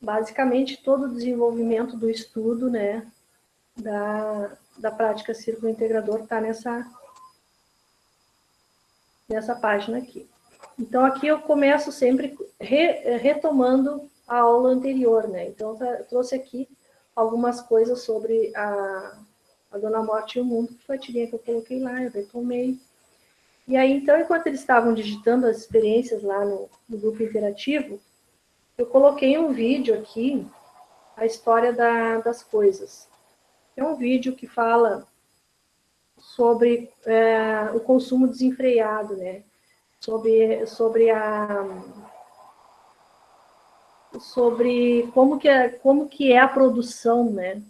Basicamente, todo o desenvolvimento do estudo, né, da prática círculo integrador está nessa página aqui. Então, aqui eu começo sempre retomando a aula anterior, né? Então, eu trouxe aqui algumas coisas sobre a Dona Morte e o Mundo, que foi a tirinha que eu coloquei lá, eu retomei. E aí, então, enquanto eles estavam digitando as experiências lá no grupo interativo, eu coloquei um vídeo aqui, a história das coisas. É um vídeo que fala sobre o consumo desenfreado, né? Sobre como que é a produção, né?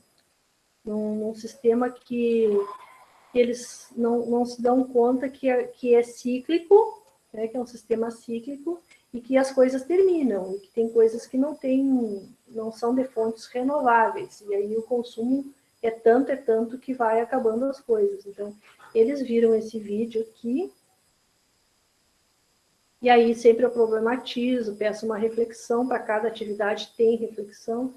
Num sistema que eles não se dão conta que é cíclico, né? Que é um sistema cíclico e que as coisas terminam, e que tem coisas que não são de fontes renováveis, e aí o consumo é tanto que vai acabando as coisas. Então, eles viram esse vídeo aqui, e aí sempre eu problematizo, peço uma reflexão, para cada atividade tem reflexão,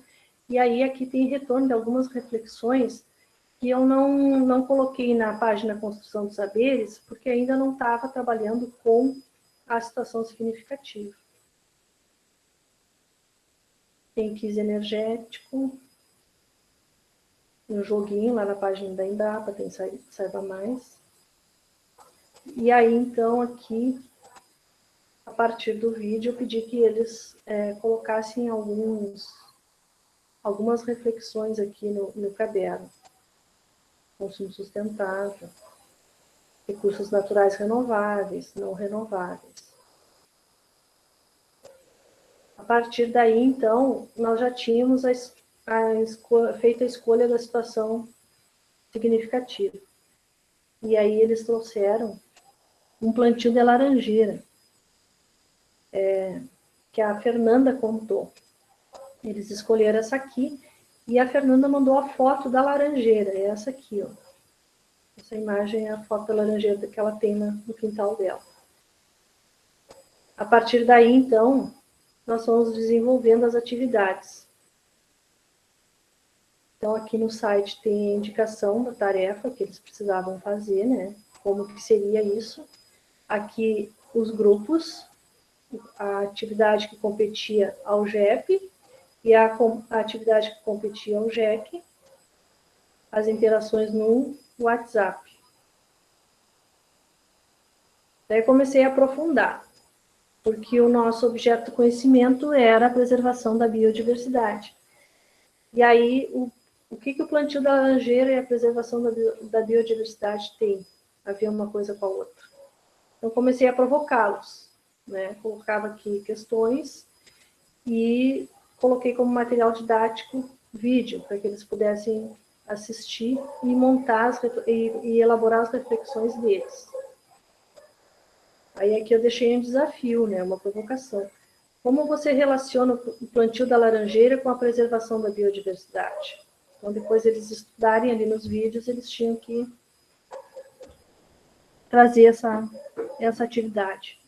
e aí aqui tem retorno de algumas reflexões que eu não coloquei na página Construção dos Saberes, porque ainda não estava trabalhando com a situação significativa. Tem quiz energético, um joguinho lá na página da Embrapa, tem Saiba Mais. E aí, então, aqui, a partir do vídeo, eu pedi que eles colocassem algumas reflexões aqui no caderno. Consumo sustentável, recursos naturais renováveis, não renováveis. A partir daí, então, nós já tínhamos feito a escolha da situação significativa. E aí eles trouxeram um plantio de laranjeira, que a Fernanda contou. Eles escolheram essa aqui, e a Fernanda mandou a foto da laranjeira, é essa aqui, ó. Essa imagem é a foto da laranjeira que ela tem no quintal dela. A partir daí, então, nós vamos desenvolvendo as atividades. Então, aqui no site tem a indicação da tarefa que eles precisavam fazer, né? Como que seria isso. Aqui, os grupos, a atividade que competia ao GEP e a atividade que competia ao GEC, as interações no WhatsApp. Daí comecei a aprofundar, porque o nosso objeto de conhecimento era a preservação da biodiversidade. E aí, o que o plantio da laranjeira e a preservação da biodiversidade tem a ver uma coisa com a outra? Então, comecei a provocá-los, né? Colocava aqui questões e coloquei como material didático vídeo, para que eles pudessem assistir e montar e elaborar as reflexões deles. Aí aqui eu deixei um desafio, né? Uma provocação. Como você relaciona o plantio da laranjeira com a preservação da biodiversidade? Então, depois eles estudarem ali nos vídeos, eles tinham que trazer essa atividade.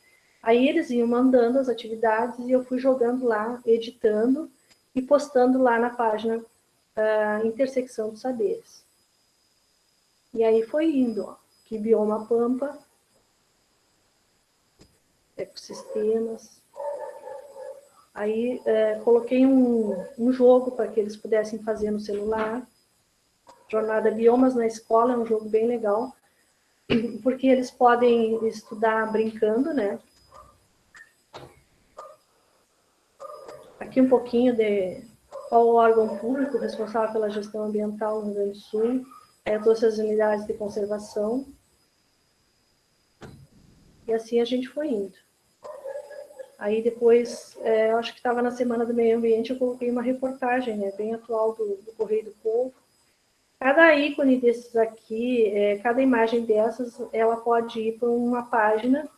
Aí eles iam mandando as atividades e eu fui jogando lá, editando e postando lá na página Intersecção dos Saberes. E aí foi indo, ó, que bioma pampa, ecossistemas. Aí coloquei um jogo para que eles pudessem fazer no celular. Jornada Biomas na Escola é um jogo bem legal, porque eles podem estudar brincando, né? Aqui um pouquinho de qual o órgão público responsável pela gestão ambiental no Rio Grande do Sul. Aí eu trouxe as unidades de conservação. E assim a gente foi indo. Aí depois, acho que estava na Semana do Meio Ambiente, eu coloquei uma reportagem, né, bem atual do Correio do Povo. Cada ícone desses aqui, cada imagem dessas, ela pode ir para uma página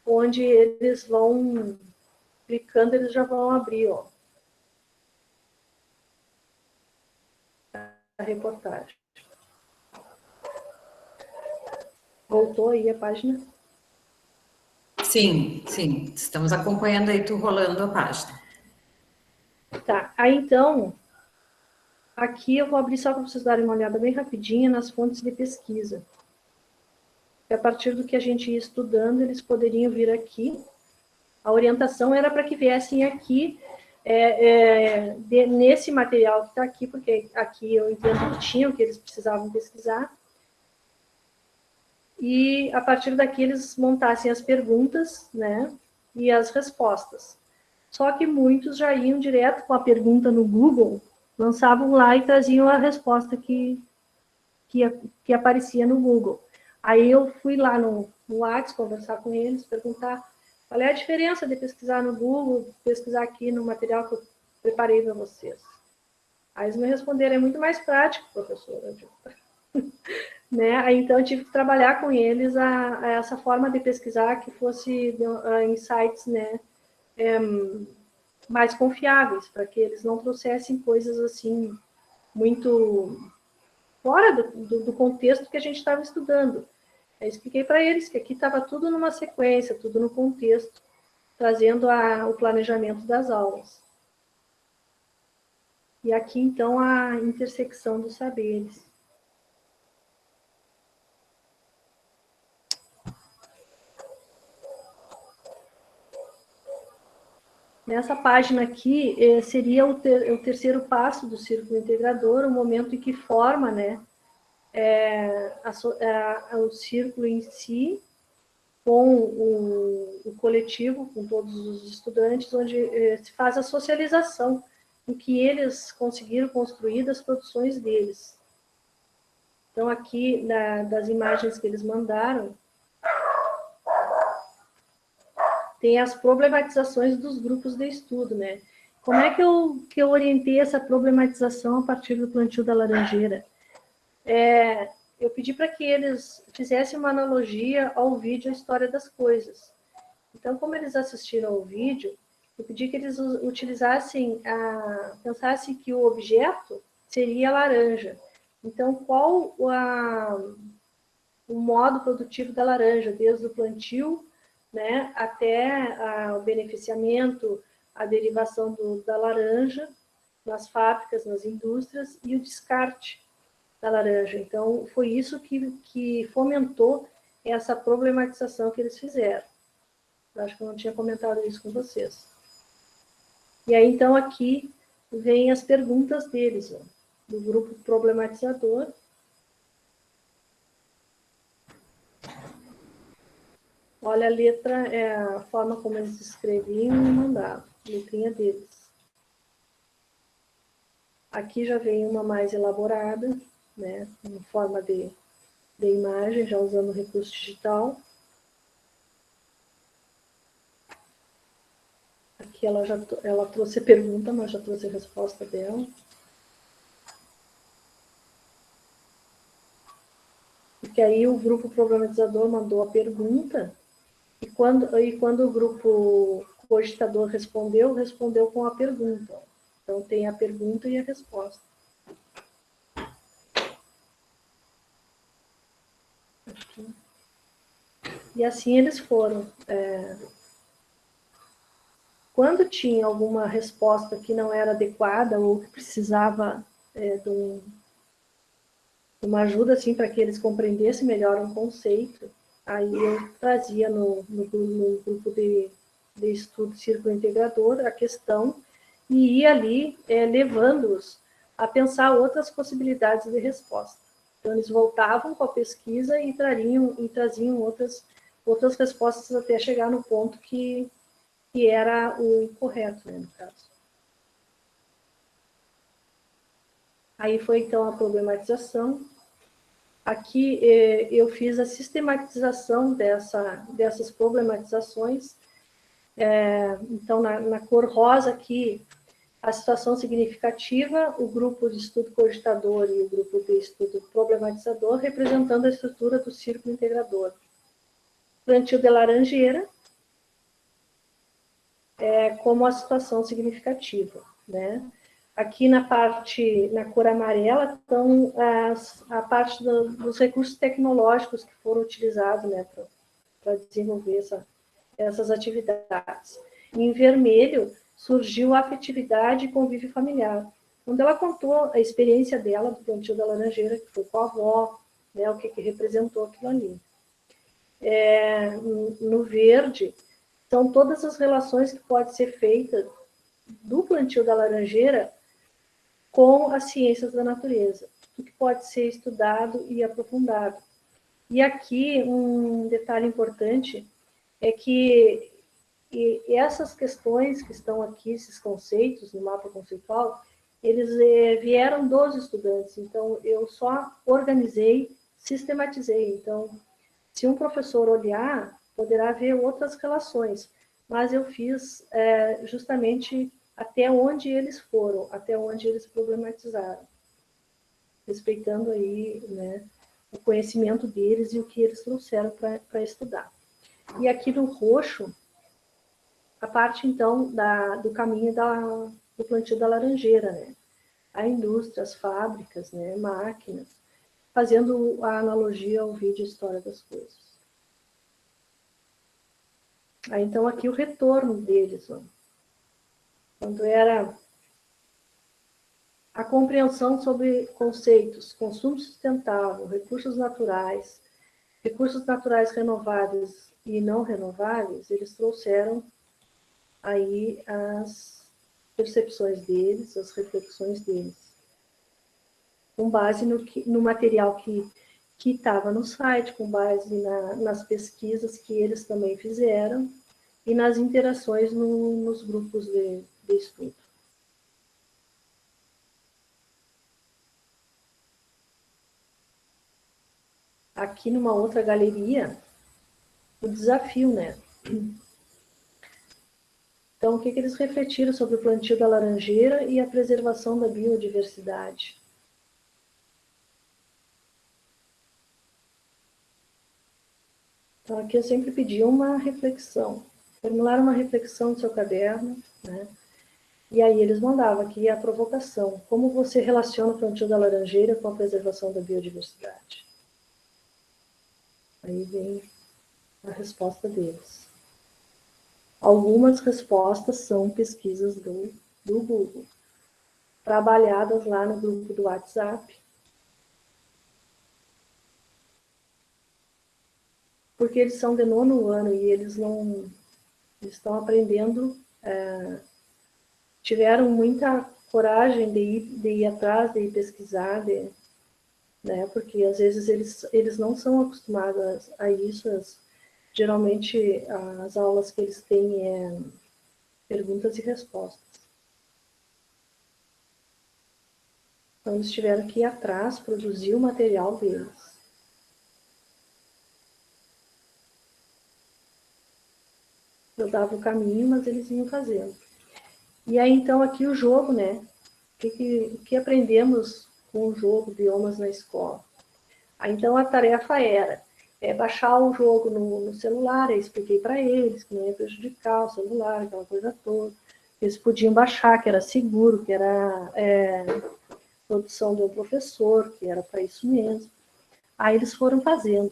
onde eles vão, clicando, eles já vão abrir, ó, a reportagem. Voltou aí a página? Sim, sim. Estamos acompanhando aí, tu rolando a página. Tá, aí então, aqui eu vou abrir só para vocês darem uma olhada bem rapidinha nas fontes de pesquisa. A partir do que a gente ia estudando, eles poderiam vir aqui. A orientação era para que viessem aqui, nesse material que está aqui, porque aqui eu entendo que tinha o que eles precisavam pesquisar. E, a partir daqui, eles montassem as perguntas, né, e as respostas. Só que muitos já iam direto com a pergunta no Google, lançavam lá e traziam a resposta que aparecia no Google. Aí eu fui lá no WhatsApp conversar com eles, perguntar qual é a diferença de pesquisar no Google, pesquisar aqui no material que eu preparei para vocês. Aí eles me responderam, é muito mais prático, professora. Né? Aí, então, eu tive que trabalhar com eles a essa forma de pesquisar que fosse em sites, né, mais confiáveis, para que eles não trouxessem coisas assim muito fora do contexto que a gente estava estudando. Eu expliquei para eles que aqui estava tudo numa sequência, tudo no contexto, trazendo o planejamento das aulas. E aqui, então, a intersecção dos saberes. Nessa página aqui, seria o terceiro passo do círculo integrador, o momento em que forma, né, o círculo em si, com o coletivo, com todos os estudantes, onde se faz a socialização do que eles conseguiram construir das produções deles. Então, aqui, das imagens que eles mandaram, tem as problematizações dos grupos de estudo, né? Como é que eu orientei essa problematização a partir do plantio da laranjeira? Eu pedi para que eles fizessem uma analogia ao vídeo A História das Coisas. Então, como eles assistiram ao vídeo, eu pedi que eles pensassem que o objeto seria a laranja. Então, qual o modo produtivo da laranja, desde o plantio, né, até o beneficiamento, a derivação da laranja nas fábricas, nas indústrias, e o descarte da laranja. Então, foi isso que fomentou essa problematização que eles fizeram. Eu acho que eu não tinha comentado isso com vocês. E aí, então, aqui vem as perguntas deles, ó, do grupo problematizador. Olha a letra, a forma como eles escreviam e mandavam, a letrinha deles. Aqui já vem uma mais elaborada, né, em forma de imagem, já usando o recurso digital. Aqui ela trouxe a pergunta, mas já trouxe a resposta dela. Porque aí o grupo problematizador mandou a pergunta, e quando o grupo cogitador respondeu com a pergunta. Então, tem a pergunta e a resposta. Aqui. E assim eles foram. Quando tinha alguma resposta que não era adequada ou que precisava de uma ajuda assim, para que eles compreendessem melhor um conceito, aí eu trazia no grupo de estudo Círculo Integrador a questão e ia ali levando-os a pensar outras possibilidades de resposta. Então, eles voltavam com a pesquisa e traziam outras respostas até chegar no ponto que era o correto, né, no caso. Aí foi, então, a problematização. Aqui eu fiz a sistematização dessas problematizações. Então, na cor rosa aqui, a situação significativa, o grupo de estudo cogitador e o grupo de estudo problematizador, representando a estrutura do círculo integrador. Plantio de laranjeira, como a situação significativa, né? Aqui na parte, na cor amarela, estão a parte dos recursos tecnológicos que foram utilizados, né, para desenvolver essas atividades. Em vermelho, surgiu a afetividade e convívio familiar. Quando ela contou a experiência dela do plantio da laranjeira, que foi com a avó, né, o que representou aquilo ali. No verde, são todas as relações que podem ser feitas do plantio da laranjeira com as ciências da natureza, o que pode ser estudado e aprofundado. E aqui, um detalhe importante é que essas questões que estão aqui, esses conceitos no mapa conceitual, eles vieram dos estudantes, então eu só organizei, sistematizei. Então, se um professor olhar, poderá ver outras relações, mas eu fiz justamente até onde eles foram, até onde eles problematizaram, respeitando aí, né, o conhecimento deles e o que eles trouxeram para estudar. E aqui no roxo, a parte, então, do caminho do plantio da laranjeira, né? A indústria, as fábricas, né, máquinas, fazendo a analogia ao vídeo História das Coisas. Aí, então, aqui o retorno deles, ó. Quando era a compreensão sobre conceitos, consumo sustentável, recursos naturais renováveis e não renováveis, eles trouxeram aí as percepções deles, as reflexões deles, com base no material que estava no site, com base nas pesquisas que eles também fizeram e nas interações nos grupos de estudo. Aqui numa outra galeria, o desafio, né? Então, o que eles refletiram sobre o plantio da laranjeira e a preservação da biodiversidade? Então, aqui eu sempre pedi uma reflexão, formular uma reflexão no seu caderno, né? E aí eles mandavam aqui a provocação. Como você relaciona o plantio da laranjeira com a preservação da biodiversidade? Aí vem a resposta deles. Algumas respostas são pesquisas do Google, trabalhadas lá no grupo do WhatsApp, porque eles são de 9º ano e eles estão aprendendo, tiveram muita coragem de ir atrás, de ir pesquisar, né, porque às vezes eles não são acostumados a isso. Geralmente as aulas que eles têm é perguntas e respostas. Então eles tiveram que ir atrás, produzir o material deles. Eu dava o caminho, mas eles iam fazendo. E aí, então, aqui o jogo, né? O que aprendemos com o jogo Biomas na escola? Aí, então, a tarefa era baixar o jogo no celular. Eu expliquei para eles que não ia prejudicar o celular, aquela coisa toda. Eles podiam baixar, que era seguro, que era produção do professor, que era para isso mesmo. Aí eles foram fazendo.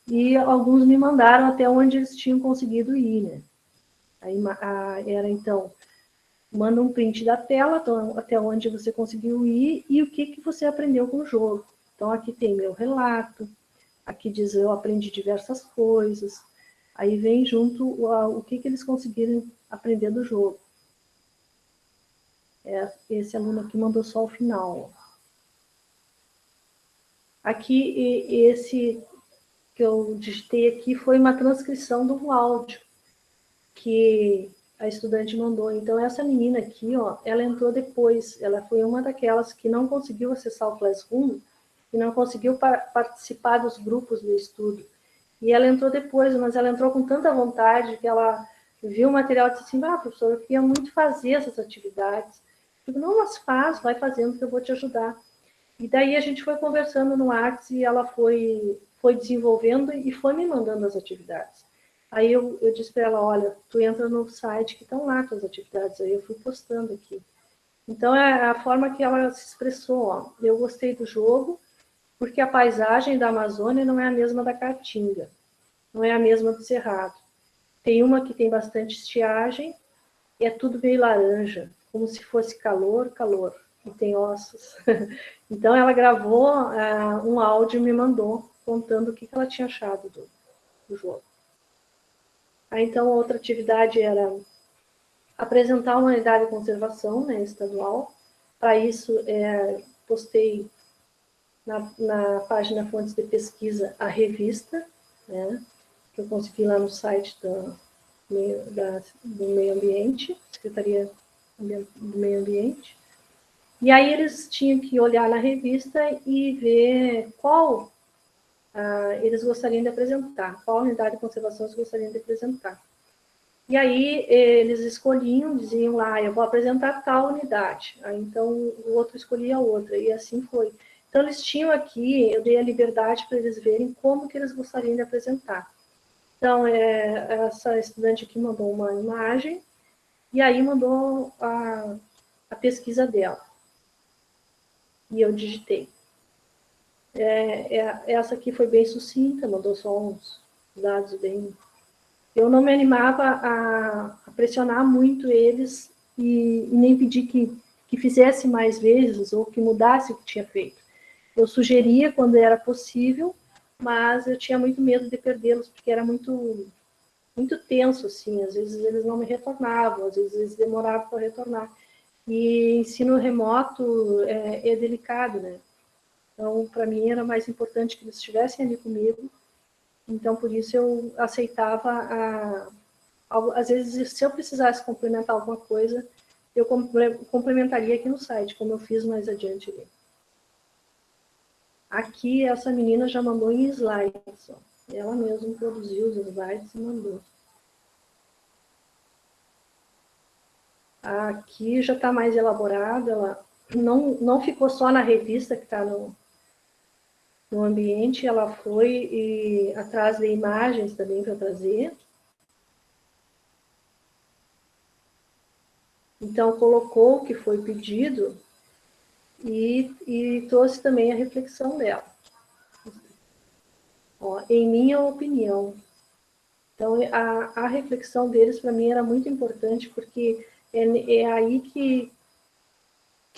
E alguns me mandaram até onde eles tinham conseguido ir, né? Aí era, então, manda um print da tela, até onde você conseguiu ir e o que você aprendeu com o jogo. Então, aqui tem meu relato, aqui diz eu aprendi diversas coisas, aí vem junto o que eles conseguiram aprender do jogo. Esse aluno aqui mandou só o final. Aqui, esse que eu digitei aqui foi uma transcrição do áudio que a estudante mandou. Então, essa menina aqui, ó, ela entrou depois. Ela foi uma daquelas que não conseguiu acessar o Classroom e não conseguiu participar dos grupos do estudo. E ela entrou depois, mas ela entrou com tanta vontade que ela viu o material e disse assim, professora, eu queria muito fazer essas atividades. Eu digo, não, mas faz, vai fazendo que eu vou te ajudar. E daí a gente foi conversando no WhatsApp e ela foi desenvolvendo e foi me mandando as atividades. Aí eu disse para ela, olha, tu entra no site que estão lá as atividades. Aí eu fui postando aqui. Então, é a forma que ela se expressou. Ó. Eu gostei do jogo, porque a paisagem da Amazônia não é a mesma da Caatinga, não é a mesma do Cerrado. Tem uma que tem bastante estiagem, e é tudo meio laranja, como se fosse calor, calor, e tem ossos. Então, ela gravou um áudio e me mandou, contando o que ela tinha achado do jogo. Aí, então, outra atividade era apresentar uma unidade de conservação, né, estadual. Para isso, postei na página Fontes de Pesquisa a revista, né, que eu consegui lá no site do Meio Ambiente, Secretaria do Meio Ambiente. E aí eles tinham que olhar na revista e ver qual eles gostariam de apresentar, qual unidade de conservação eles gostariam de apresentar. E aí eles escolhiam, diziam lá, eu vou apresentar tal unidade. Aí, então o outro escolhia outra, e assim foi. Então eles tinham aqui, eu dei a liberdade para eles verem como que eles gostariam de apresentar. Então, essa estudante aqui mandou uma imagem, e aí mandou a pesquisa dela. E eu digitei. Essa aqui foi bem sucinta, mandou só uns dados bem... Eu não me animava a pressionar muito eles e nem pedir que fizesse mais vezes ou que mudasse o que tinha feito. Eu sugeria quando era possível, mas eu tinha muito medo de perdê-los, porque era muito tenso, assim. Às vezes eles não me retornavam, às vezes eles demoravam para retornar. E ensino remoto é delicado, né? Então, para mim, era mais importante que eles estivessem ali comigo. Então, por isso, eu aceitava, às vezes, se eu precisasse complementar alguma coisa, eu complementaria aqui no site, como eu fiz mais adiante ali. Aqui, essa menina já mandou em slides. Ó. Ela mesma produziu os slides e mandou. Aqui já está mais elaborada, ela não ficou só na revista que está no ambiente, ela foi atrás de imagens também para trazer. Então, colocou o que foi pedido e trouxe também a reflexão dela. Ó, em minha opinião. Então, a reflexão deles, para mim, era muito importante, porque é aí que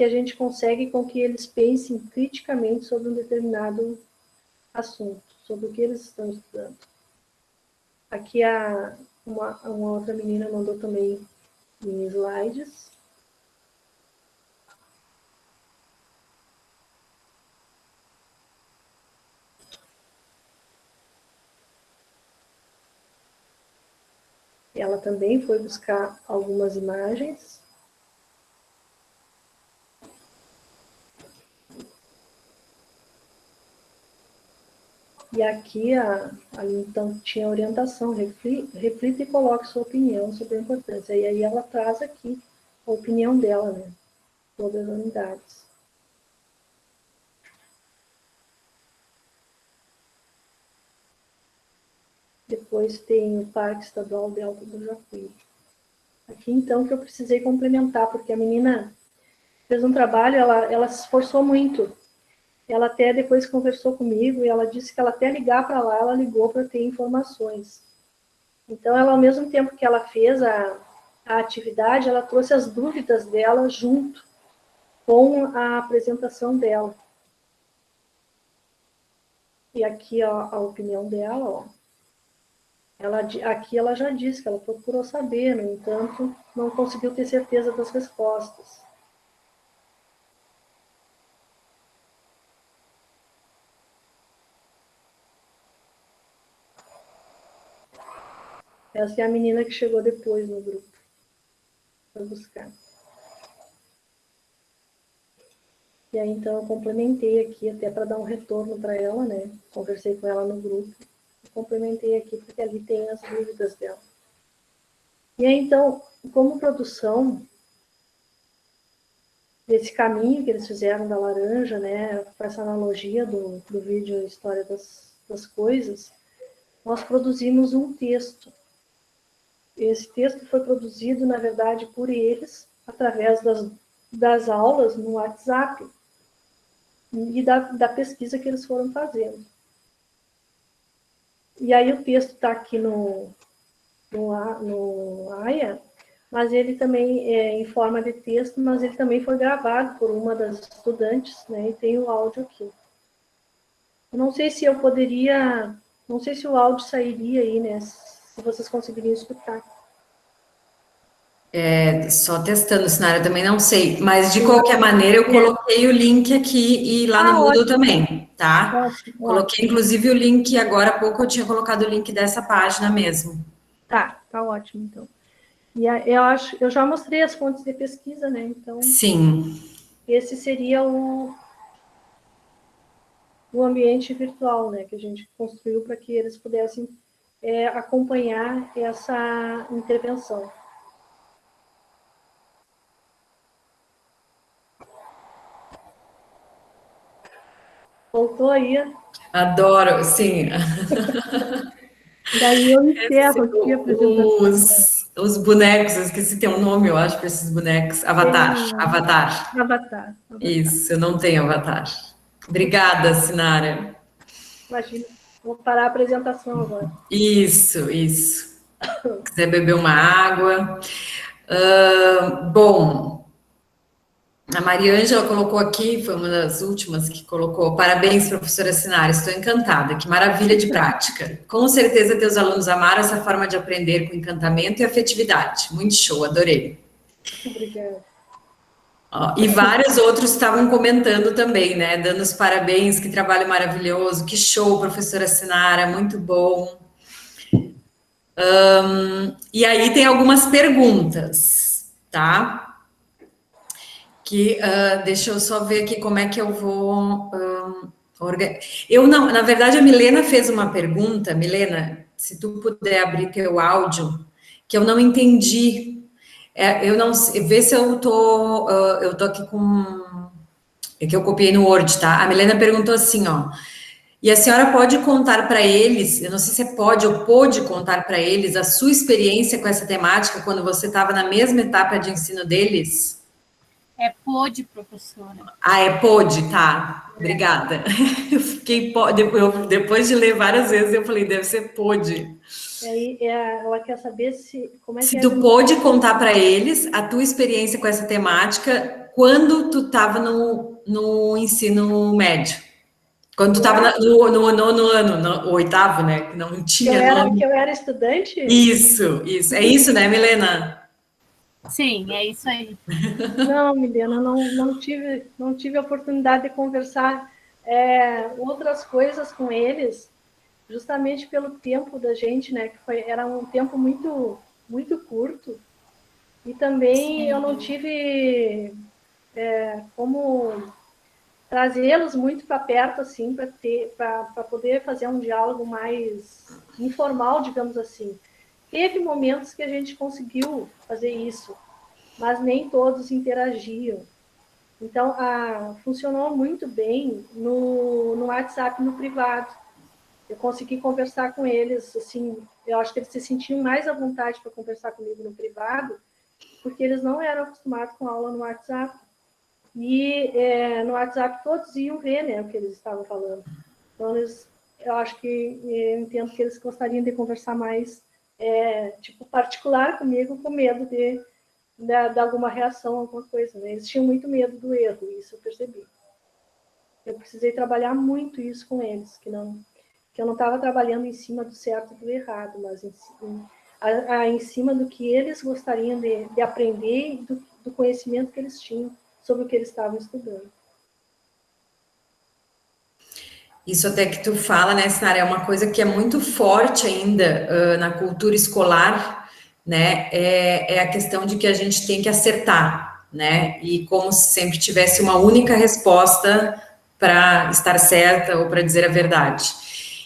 a gente consegue com que eles pensem criticamente sobre um determinado assunto, sobre o que eles estão estudando. Aqui uma outra menina mandou também em slides. Ela também foi buscar algumas imagens. E aqui, então, tinha orientação, reflita e coloque sua opinião sobre a importância. E aí ela traz aqui a opinião dela, né, sobre as unidades. Depois tem o Parque Estadual Delta do Jacuí. Aqui, então, que eu precisei complementar, porque a menina fez um trabalho, ela se esforçou muito. Ela até depois conversou comigo e ela disse que ela até ligar para lá, ela ligou para ter informações. Então, ela, ao mesmo tempo que ela fez a atividade, ela trouxe as dúvidas dela junto com a apresentação dela. E aqui, ó, a opinião dela, ó. Aqui ela já disse que ela procurou saber, no entanto, não conseguiu ter certeza das respostas. Essa é a menina que chegou depois no grupo para buscar. E aí, então, eu complementei aqui, até para dar um retorno para ela, né? Conversei com ela no grupo. Complementei aqui, porque ali tem as dúvidas dela. E aí, então, como produção desse caminho que eles fizeram da laranja, né? Com essa analogia do vídeo História das Coisas, nós produzimos um texto. Esse texto foi produzido, na verdade, por eles, através das aulas no WhatsApp e da pesquisa que eles foram fazendo. E aí o texto está aqui no AIA, mas ele também é em forma de texto, mas ele também foi gravado por uma das estudantes, né, e tem o áudio aqui. Eu não sei se eu poderia, não sei se o áudio sairia aí, né, se vocês conseguiriam escutar. Só testando, Sinara, eu também não sei, mas de qualquer maneira eu coloquei o link aqui e lá no Moodle também, tá? Ótimo, Coloquei inclusive o link, agora há pouco eu tinha colocado o link dessa página mesmo. Tá ótimo, então. E eu já mostrei as fontes de pesquisa, né, então... Sim. Esse seria o ambiente virtual, né, que a gente construiu para que eles pudessem acompanhar essa intervenção. Voltou aí? Adoro, sim. Daí eu encerro aqui a apresentação. Os bonecos, eu esqueci, tem um nome, eu acho, para esses bonecos. Avatar. Avatar. Isso, eu não tenho avatar. Obrigada, Sinara. Imagina, vou parar a apresentação agora. Isso. Quiser beber uma água. Bom, a Mariângela colocou aqui, foi uma das últimas que colocou. Parabéns, professora Sinara, estou encantada. Que maravilha de prática. Com certeza, teus alunos amaram essa forma de aprender com encantamento e afetividade. Muito show, adorei. Obrigada. E vários outros estavam comentando também, né? Dando os parabéns, que trabalho maravilhoso, que show, professora Sinara, muito bom. E aí tem algumas perguntas, tá? Deixa eu só ver aqui como é que eu vou eu não, na verdade a Milena fez uma pergunta, Milena, se tu puder abrir teu áudio, que eu não entendi. Eu não sei, vê se eu tô aqui com, é que eu copiei no Word, tá? A Milena perguntou assim, ó, e a senhora pode contar para eles, eu não sei se pode ou pôde contar para eles a sua experiência com essa temática quando você estava na mesma etapa de ensino deles? Pôde, professora. Pôde, tá. Obrigada. Eu fiquei, depois de ler várias vezes, eu falei, deve ser pôde. Aí ela quer saber como é que tu pôde contar para eles a tua experiência com essa temática quando tu estava no ensino médio. Quando tu estava no nono ano, no oitavo, né? Que não tinha nome. Que eu era estudante? Isso. É isso, né, Milena? Sim, é isso aí. Não, Milena, não tive a oportunidade de conversar outras coisas com eles, justamente pelo tempo da gente, né? Que era um tempo muito, muito curto. E também eu não tive como trazê-los muito para perto, assim, para poder fazer um diálogo mais informal, digamos assim. Teve momentos que a gente conseguiu fazer isso, mas nem todos interagiam. Então, funcionou muito bem no WhatsApp, no privado. Eu consegui conversar com eles, assim, eu acho que eles se sentiam mais à vontade para conversar comigo no privado, porque eles não eram acostumados com aula no WhatsApp. E no WhatsApp todos iam ver, né, o que eles estavam falando. Então, eu acho que eu entendo que eles gostariam de conversar mais, tipo, particular comigo, com medo de alguma reação, alguma coisa, né? Eles tinham muito medo do erro, isso eu percebi. Eu precisei trabalhar muito isso com eles, que eu não estava trabalhando em cima do certo e do errado, mas em cima do que eles gostariam de aprender e do conhecimento que eles tinham sobre o que eles estavam estudando. Isso até que tu fala, né, Sinara, é uma coisa que é muito forte ainda na cultura escolar, né, é a questão de que a gente tem que acertar, né, e como se sempre tivesse uma única resposta para estar certa ou para dizer a verdade.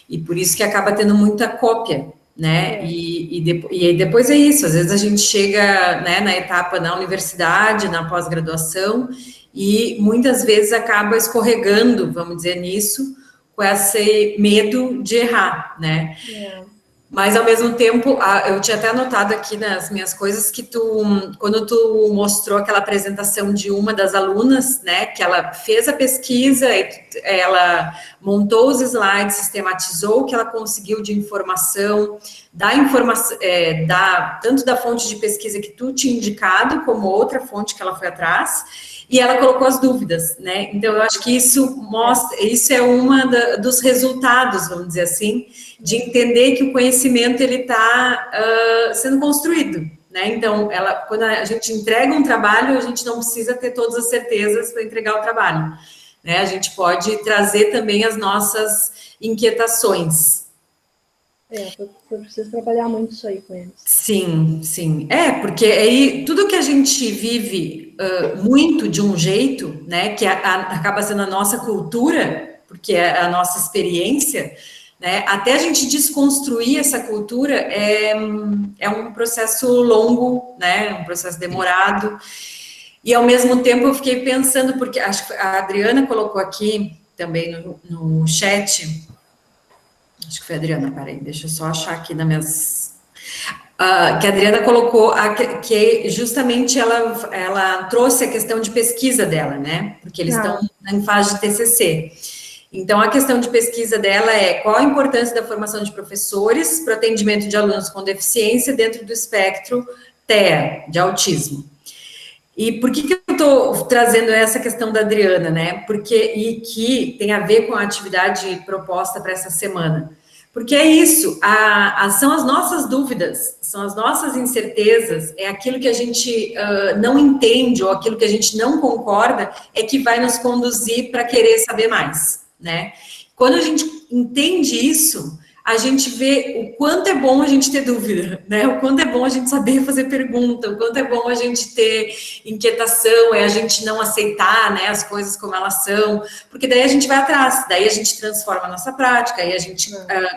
E por isso que acaba tendo muita cópia, né, e aí depois é isso, às vezes a gente chega, né, na etapa da universidade, na pós-graduação, e muitas vezes acaba escorregando, vamos dizer, nisso, com esse medo de errar, né? Mas, ao mesmo tempo, eu tinha até anotado aqui nas minhas coisas que quando tu mostrou aquela apresentação de uma das alunas, né, que ela fez a pesquisa, ela montou os slides, sistematizou o que ela conseguiu de informação, tanto da fonte de pesquisa que tu tinha indicado, como outra fonte que ela foi atrás, e ela colocou as dúvidas, né? Então, eu acho que isso mostra, isso é dos resultados, vamos dizer assim, de entender que o conhecimento, ele está sendo construído, né? Então, quando a gente entrega um trabalho, a gente não precisa ter todas as certezas para entregar o trabalho, né? A gente pode trazer também as nossas inquietações. Eu preciso trabalhar muito isso aí com eles. Sim, sim. Porque aí tudo que a gente vive muito de um jeito, né, que acaba sendo a nossa cultura, porque é a nossa experiência, né, até a gente desconstruir essa cultura é um processo longo, né, um processo demorado. E ao mesmo tempo eu fiquei pensando, porque acho que a Adriana colocou aqui também no chat. Acho que foi a Adriana, peraí, deixa eu só achar aqui nas minhas. Que a Adriana colocou, que justamente ela trouxe a questão de pesquisa dela, né? Porque eles estão em fase de TCC. Então, a questão de pesquisa dela é qual a importância da formação de professores para o atendimento de alunos com deficiência dentro do espectro TEA, de autismo. E por que eu estou trazendo essa questão da Adriana, né? E que tem a ver com a atividade proposta para essa semana. Porque é isso, são as nossas dúvidas, são as nossas incertezas, é aquilo que a gente não entende ou aquilo que a gente não concorda é que vai nos conduzir para querer saber mais, né? Quando a gente entende isso, a gente vê o quanto é bom a gente ter dúvida, né? O quanto é bom a gente saber fazer pergunta, o quanto é bom a gente ter inquietação, a gente não aceitar, né, as coisas como elas são, porque daí a gente vai atrás, daí a gente transforma a nossa prática, aí a gente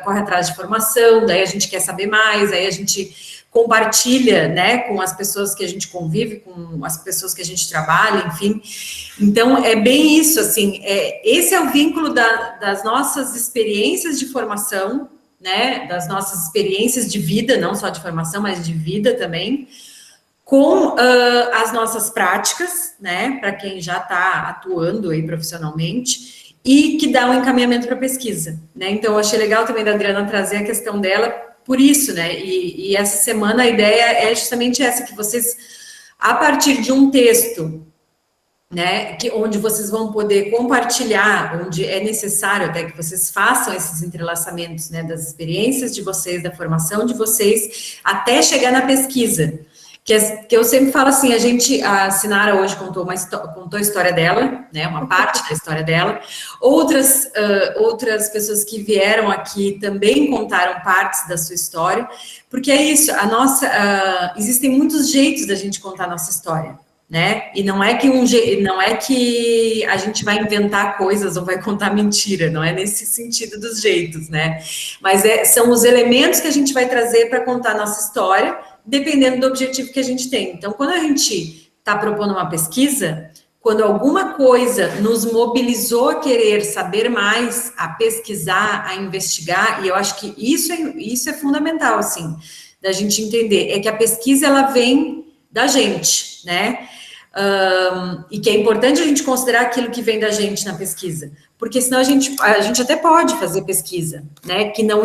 corre atrás de formação, daí a gente quer saber mais, aí a gente compartilha, né, com as pessoas que a gente convive, com as pessoas que a gente trabalha, enfim. Então, é bem isso, assim, esse é o vínculo das nossas experiências de formação, né, das nossas experiências de vida, não só de formação, mas de vida também, com as nossas práticas, né, para quem já está atuando aí profissionalmente, e que dá um encaminhamento para a pesquisa, né. Então, eu achei legal também da Adriana trazer a questão dela por isso, né, e essa semana a ideia é justamente essa, que vocês, a partir de um texto, né, onde vocês vão poder compartilhar, onde é necessário até que vocês façam esses entrelaçamentos, né, das experiências de vocês, da formação de vocês, até chegar na pesquisa, que eu sempre falo assim, a Sinara hoje contou a história dela, né, uma parte da história dela, outras pessoas que vieram aqui também contaram partes da sua história, porque é isso, existem muitos jeitos da gente contar a nossa história, né? E não é que a gente vai inventar coisas ou vai contar mentira, não é nesse sentido dos jeitos, né? Mas são os elementos que a gente vai trazer para contar a nossa história, dependendo do objetivo que a gente tem. Então, quando a gente está propondo uma pesquisa, quando alguma coisa nos mobilizou a querer saber mais, a pesquisar, a investigar, e eu acho que isso é fundamental, assim, da gente entender, é que a pesquisa, ela vem da gente, né? E que é importante a gente considerar aquilo que vem da gente na pesquisa, porque senão a gente até pode fazer pesquisa, né, que não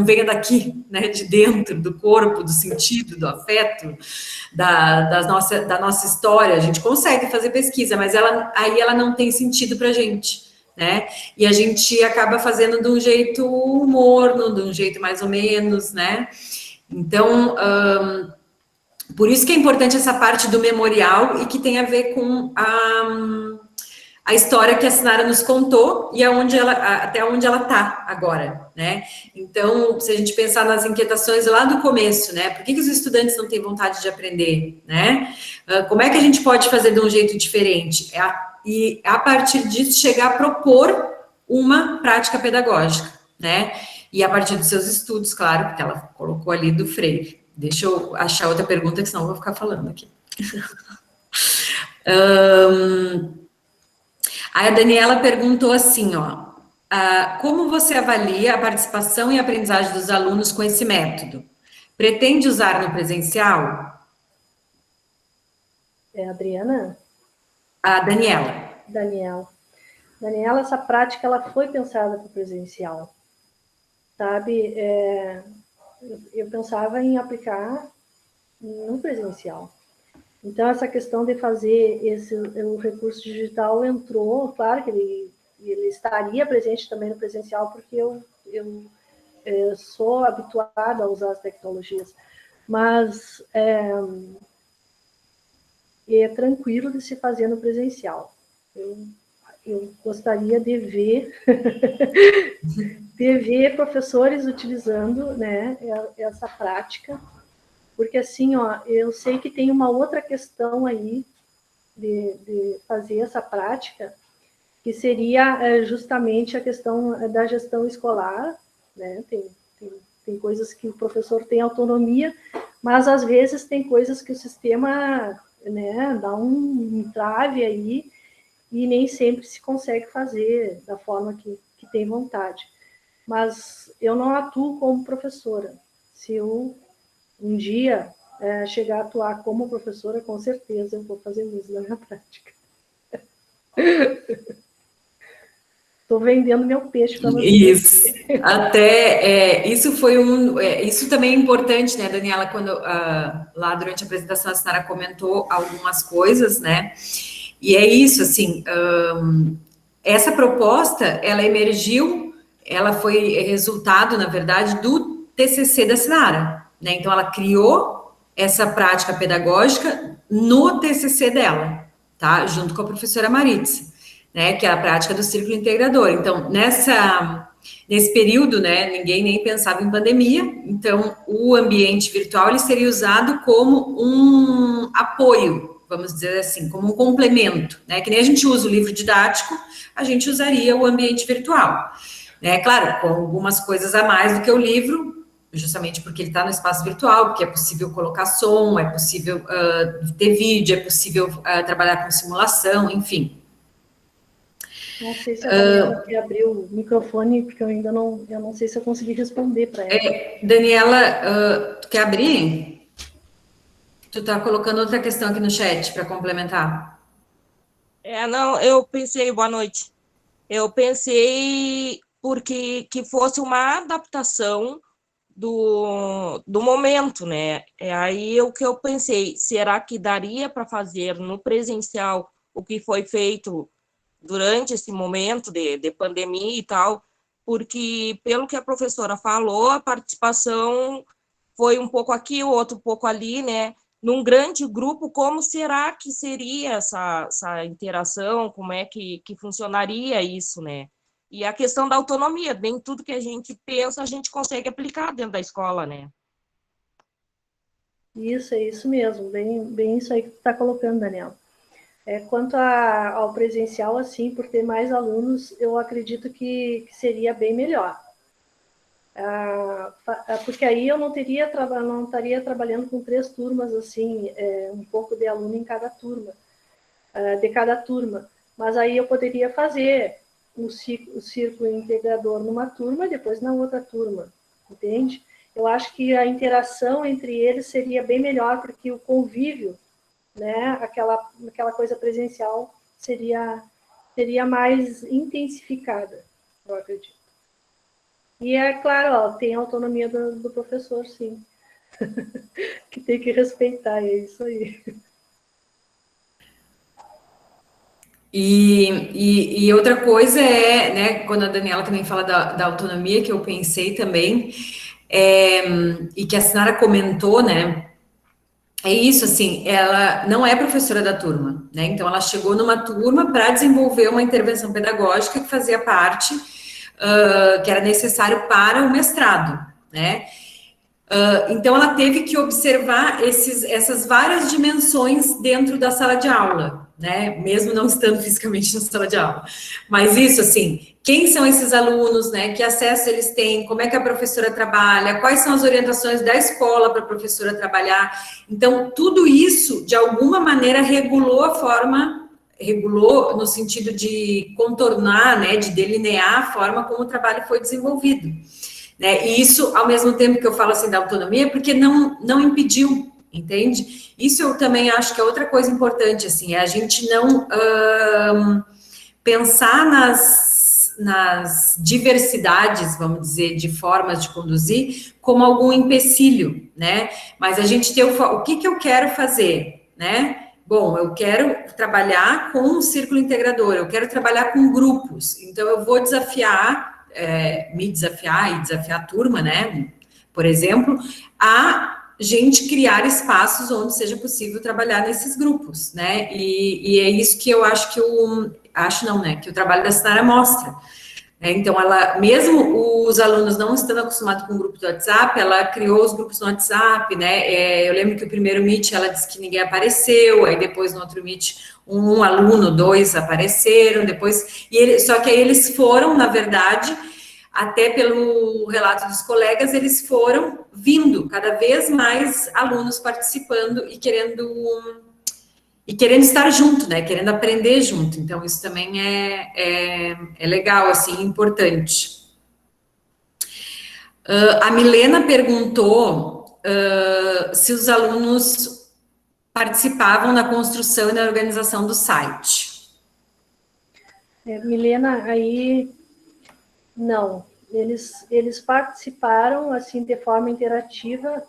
venha daqui, né, de dentro, do corpo, do sentido, do afeto, da nossa história, a gente consegue fazer pesquisa, mas ela não tem sentido para a gente, né, e a gente acaba fazendo de um jeito morno, de um jeito mais ou menos, né, então, por isso que é importante essa parte do memorial e que tem a ver com a história que a Sinara nos contou e até onde ela está agora, né? Então, se a gente pensar nas inquietações lá do começo, né? Por que os estudantes não têm vontade de aprender, né? Como é que a gente pode fazer de um jeito diferente? E a partir disso chegar a propor uma prática pedagógica, né? E a partir dos seus estudos, claro, porque ela colocou ali do Freire. Deixa eu achar outra pergunta, que senão eu vou ficar falando aqui. Aí a Daniela perguntou assim, ó. Como você avalia a participação e aprendizagem dos alunos com esse método? Pretende usar no presencial? É a Adriana? A Daniela. Daniela, essa prática ela foi pensada para o presencial, sabe? Eu pensava em aplicar no presencial. Então, essa questão de fazer o recurso digital entrou, claro que ele estaria presente também no presencial, porque eu sou habituada a usar as tecnologias, mas é tranquilo de se fazer no presencial. Eu gostaria de ver, professores utilizando, né, essa prática, porque assim, ó, eu sei que tem uma outra questão aí de fazer essa prática, que seria justamente a questão da gestão escolar, né? Tem coisas que o professor tem autonomia, mas às vezes tem coisas que o sistema, né, dá um entrave aí e nem sempre se consegue fazer da forma que tem vontade. Mas eu não atuo como professora. Se eu um dia chegar a atuar como professora, com certeza eu vou fazer uso da minha prática. Estou vendendo meu peixe para você. Isso. Até isso foi isso também é importante, né, Daniela, quando lá durante a apresentação a Sinara comentou algumas coisas, né? E é isso, assim, essa proposta, ela emergiu, ela foi resultado, na verdade, do TCC da Sinara, né? Então, ela criou essa prática pedagógica no TCC dela, tá? Junto com a professora Maritza, né? Que é a prática do círculo integrador. Então, nesse período, né, ninguém nem pensava em pandemia, então o ambiente virtual ele seria usado como um apoio, vamos dizer assim, como um complemento, né, que nem a gente usa o livro didático, a gente usaria o ambiente virtual, né, claro, com algumas coisas a mais do que o livro, justamente porque ele está no espaço virtual, porque é possível colocar som, é possível ter vídeo, é possível trabalhar com simulação, enfim. Não sei se a Daniela quer abrir o microfone, porque eu não sei se eu consegui responder para ela. Daniela, tu quer abrir? Tu tá colocando outra questão aqui no chat para complementar. Não, eu pensei, boa noite. Eu pensei porque que fosse uma adaptação do momento, né? Aí o que eu pensei, será que daria para fazer no presencial o que foi feito durante esse momento de pandemia e tal, porque, pelo que a professora falou, a participação foi um pouco aqui, o outro um pouco ali, né? Num grande grupo, como será que seria essa interação? Como é que funcionaria isso, né? E a questão da autonomia, nem tudo que a gente pensa a gente consegue aplicar dentro da escola, né? Isso, é isso mesmo, bem isso aí que tu está colocando, Daniel. Quanto ao presencial, assim, por ter mais alunos, eu acredito que seria bem melhor. Porque aí eu não estaria trabalhando com 3 turmas, assim, um pouco de aluno em cada turma, de cada turma. Mas aí eu poderia fazer o círculo integrador numa turma e depois na outra turma, entende? Eu acho que a interação entre eles seria bem melhor, porque o convívio, né, aquela coisa presencial seria mais intensificada, eu acredito. E é claro, ó, tem a autonomia do professor, sim, que tem que respeitar, é isso aí. E outra coisa é, né, quando a Daniela também fala da autonomia, que eu pensei também, e que a Sinara comentou, né, é isso, assim, ela não é professora da turma, né, então ela chegou numa turma para desenvolver uma intervenção pedagógica que fazia parte, que era necessário para o mestrado, né, então ela teve que observar essas várias dimensões dentro da sala de aula, né? Mesmo não estando fisicamente na sala de aula. Mas isso, assim, quem são esses alunos, né? Que acesso eles têm? Como é que a professora trabalha? Quais são as orientações da escola para a professora trabalhar? Então, tudo isso, de alguma maneira, regulou a forma regulou no sentido de contornar, né, de delinear a forma como o trabalho foi desenvolvido, né? E isso, ao mesmo tempo que eu falo assim da autonomia, porque não impediu, entende? Isso eu também acho que é outra coisa importante, assim, é a gente não pensar nas diversidades, vamos dizer, de formas de conduzir, como algum empecilho, né? Mas a gente ter o que eu quero fazer, né? Bom, eu quero trabalhar com um círculo integrador, eu quero trabalhar com grupos, então eu vou desafiar, me desafiar e desafiar a turma, né? Por exemplo, a gente criar espaços onde seja possível trabalhar nesses grupos, né? E é isso que eu acho que o trabalho da Sinara mostra. Então, ela, mesmo os alunos não estando acostumados com o grupo do WhatsApp, ela criou os grupos no WhatsApp, né? Eu lembro que o primeiro Meet ela disse que ninguém apareceu, aí depois no outro Meet um aluno, 2 apareceram, depois, só que aí eles foram, na verdade, até pelo relato dos colegas, eles foram vindo cada vez mais alunos participando e querendo estar junto, né? Querendo aprender junto. Então, isso também é legal, assim, importante. A Milena perguntou se os alunos participavam na construção e na organização do site. Milena, aí, não. Eles participaram, assim, de forma interativa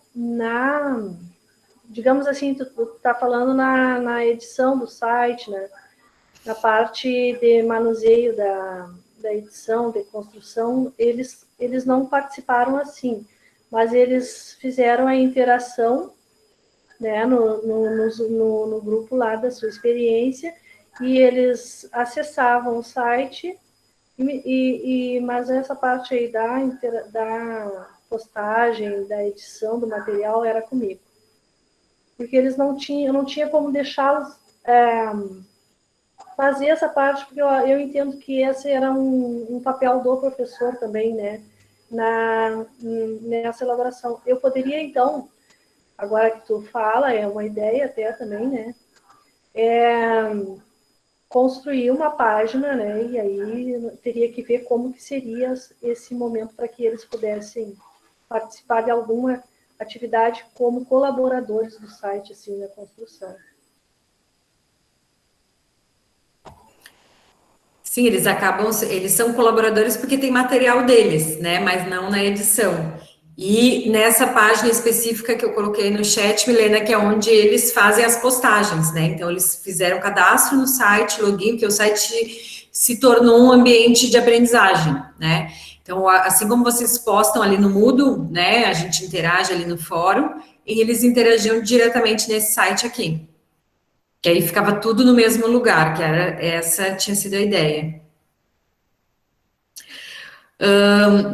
digamos assim, tu está falando na edição do site, né? Na parte de manuseio da edição, de construção, eles não participaram assim, mas eles fizeram a interação, né, no grupo lá da sua experiência, e eles acessavam o site, mas essa parte aí da postagem, da edição do material era comigo. Porque eles não tinha como deixá-los fazer essa parte, porque eu entendo que esse era um papel do professor também, né, nessa elaboração. Eu poderia, então, agora que tu fala, é uma ideia até também, né, construir uma página, né, e aí teria que ver como que seria esse momento para que eles pudessem participar de alguma atividade como colaboradores do site, assim, na construção. Sim, eles são colaboradores porque tem material deles, né? Mas não na edição. E nessa página específica que eu coloquei no chat, Milena, que é onde eles fazem as postagens, né? Então, eles fizeram cadastro no site, login, porque o site se tornou um ambiente de aprendizagem, né? Então, assim como vocês postam ali no Moodle, né? A gente interage ali no fórum, e eles interagiam diretamente nesse site aqui. Que aí ficava tudo no mesmo lugar, que essa tinha sido a ideia.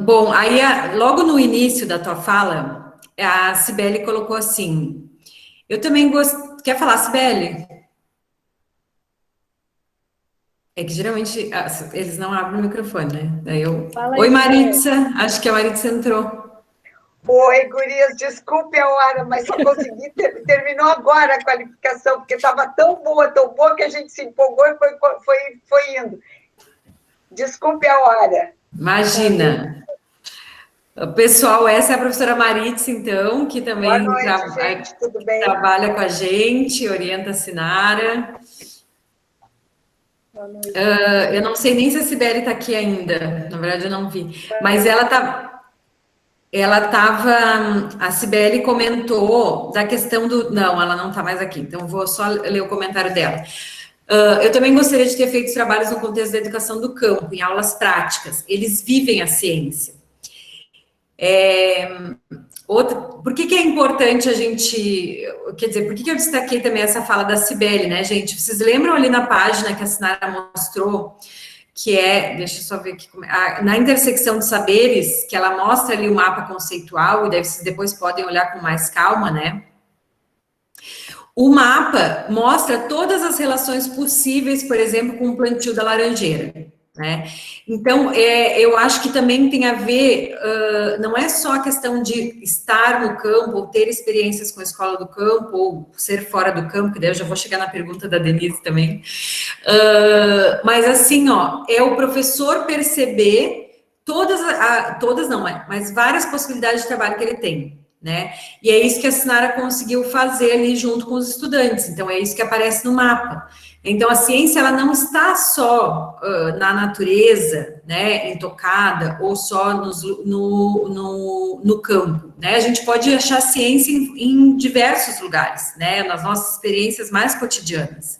Bom, aí logo no início da tua fala, a Cibele colocou assim, eu também gosto... Quer falar, Cibele? É que geralmente eles não abrem o microfone, né? Daí Oi, Maritza, acho que a Maritza entrou. Oi, gurias, desculpe a hora, mas só consegui, terminou agora a qualificação, porque estava tão boa, que a gente se empolgou e foi indo. Desculpe a hora. Imagina. Pessoal, essa é a professora Maritza, então, que também Boa noite, gente, tudo bem? Trabalha com a gente, orienta a Sinara. Eu não sei nem se a Sibeli está aqui ainda, na verdade eu não vi, mas a Cibele comentou da questão não, ela não está mais aqui, então vou só ler o comentário dela. Eu também gostaria de ter feito trabalhos no contexto da educação do campo, em aulas práticas, eles vivem a ciência. Por que é importante a gente, quer dizer, por que eu destaquei também essa fala da Cibele, né, gente? Vocês lembram ali na página que a Sinara mostrou, que deixa eu só ver aqui, na intersecção de saberes, que ela mostra ali o mapa conceitual, e daí vocês depois podem olhar com mais calma, né? O mapa mostra todas as relações possíveis, por exemplo, com o plantio da laranjeira, né? Então, eu acho que também tem a ver, não é só a questão de estar no campo, ou ter experiências com a escola do campo, ou ser fora do campo, que daí eu já vou chegar na pergunta da Denise também, mas assim, ó, é o professor perceber todas não, mas várias possibilidades de trabalho que ele tem, né? E é isso que a Sinara conseguiu fazer ali junto com os estudantes, então é isso que aparece no mapa. Então, a ciência, ela não está só na natureza, né, intocada, ou só no campo, né? A gente pode achar ciência em diversos lugares, né, nas nossas experiências mais cotidianas.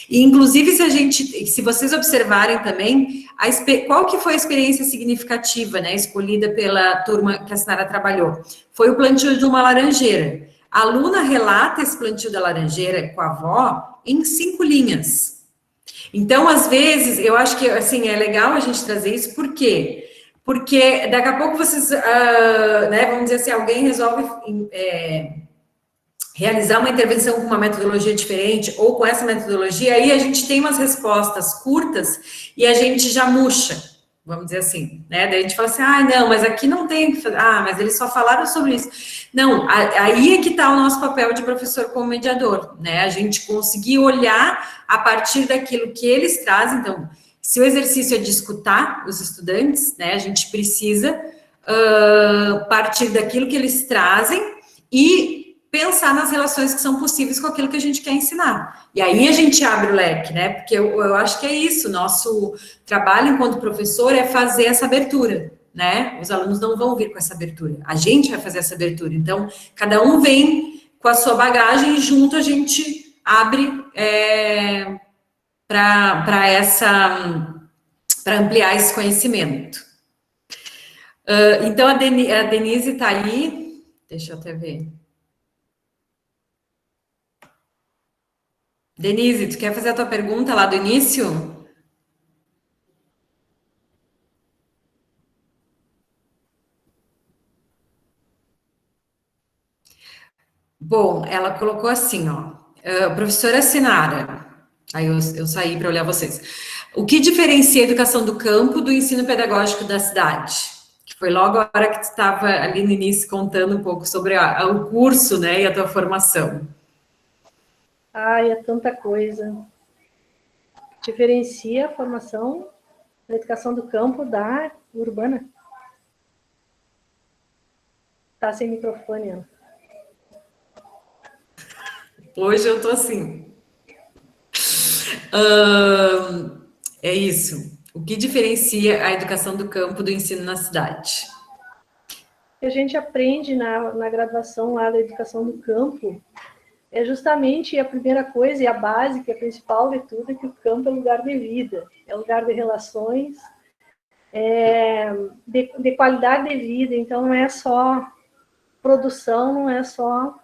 E, inclusive, se vocês observarem também, qual que foi a experiência significativa, né, escolhida pela turma que a Sinara trabalhou? Foi o plantio de uma laranjeira. A aluna relata esse plantio da laranjeira com a avó em 5 linhas. Então, às vezes, eu acho que, assim, é legal a gente trazer isso, por quê? Porque daqui a pouco vocês, né, vamos dizer assim, alguém resolve realizar uma intervenção com uma metodologia diferente, ou com essa metodologia, aí a gente tem umas respostas curtas e a gente já murcha, vamos dizer assim, né? Daí a gente fala assim, não, mas aqui não tem o que fazer, mas eles só falaram sobre isso. Não, aí é que está o nosso papel de professor como mediador, né? A gente conseguir olhar a partir daquilo que eles trazem. Então, se o exercício é de escutar os estudantes, né? A gente precisa partir daquilo que eles trazem e pensar nas relações que são possíveis com aquilo que a gente quer ensinar. E aí a gente abre o leque, né? Porque eu acho que é isso, nosso trabalho enquanto professor é fazer essa abertura, né? Os alunos não vão vir com essa abertura, a gente vai fazer essa abertura. Então, cada um vem com a sua bagagem e junto a gente abre para ampliar esse conhecimento. Então, a Denise está aí, deixa eu até ver. Denise, tu quer fazer a tua pergunta lá do início? Bom, ela colocou assim, ó. Professora Sinara, aí eu saí para olhar vocês. O que diferencia a educação do campo do ensino pedagógico da cidade? Que foi logo a hora que tu estava ali no início contando um pouco sobre o curso, né, e a tua formação. É tanta coisa. Diferencia a formação da educação do campo da urbana. Tá sem microfone, Ana. Hoje eu tô assim. É isso. O que diferencia a educação do campo do ensino na cidade? O que a gente aprende na graduação lá da educação do campo é justamente a primeira coisa e a básica, a principal de tudo, é que o campo é lugar de vida, é lugar de relações, de qualidade de vida. Então, não é só produção, não é só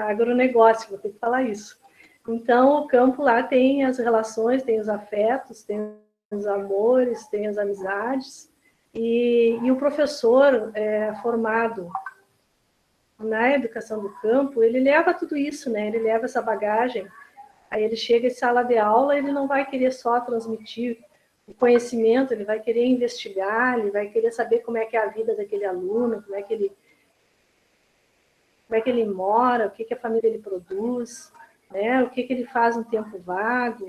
agronegócio, vou ter que falar isso. Então, o campo lá tem as relações, tem os afetos, tem os amores, tem as amizades, e o professor formado na educação do campo, ele leva tudo isso, né? Ele leva essa bagagem, aí ele chega em sala de aula, ele não vai querer só transmitir o conhecimento, ele vai querer investigar, ele vai querer saber como é que é a vida daquele aluno, como é que ele mora, o que a família dele produz, né? O que ele faz no tempo vago,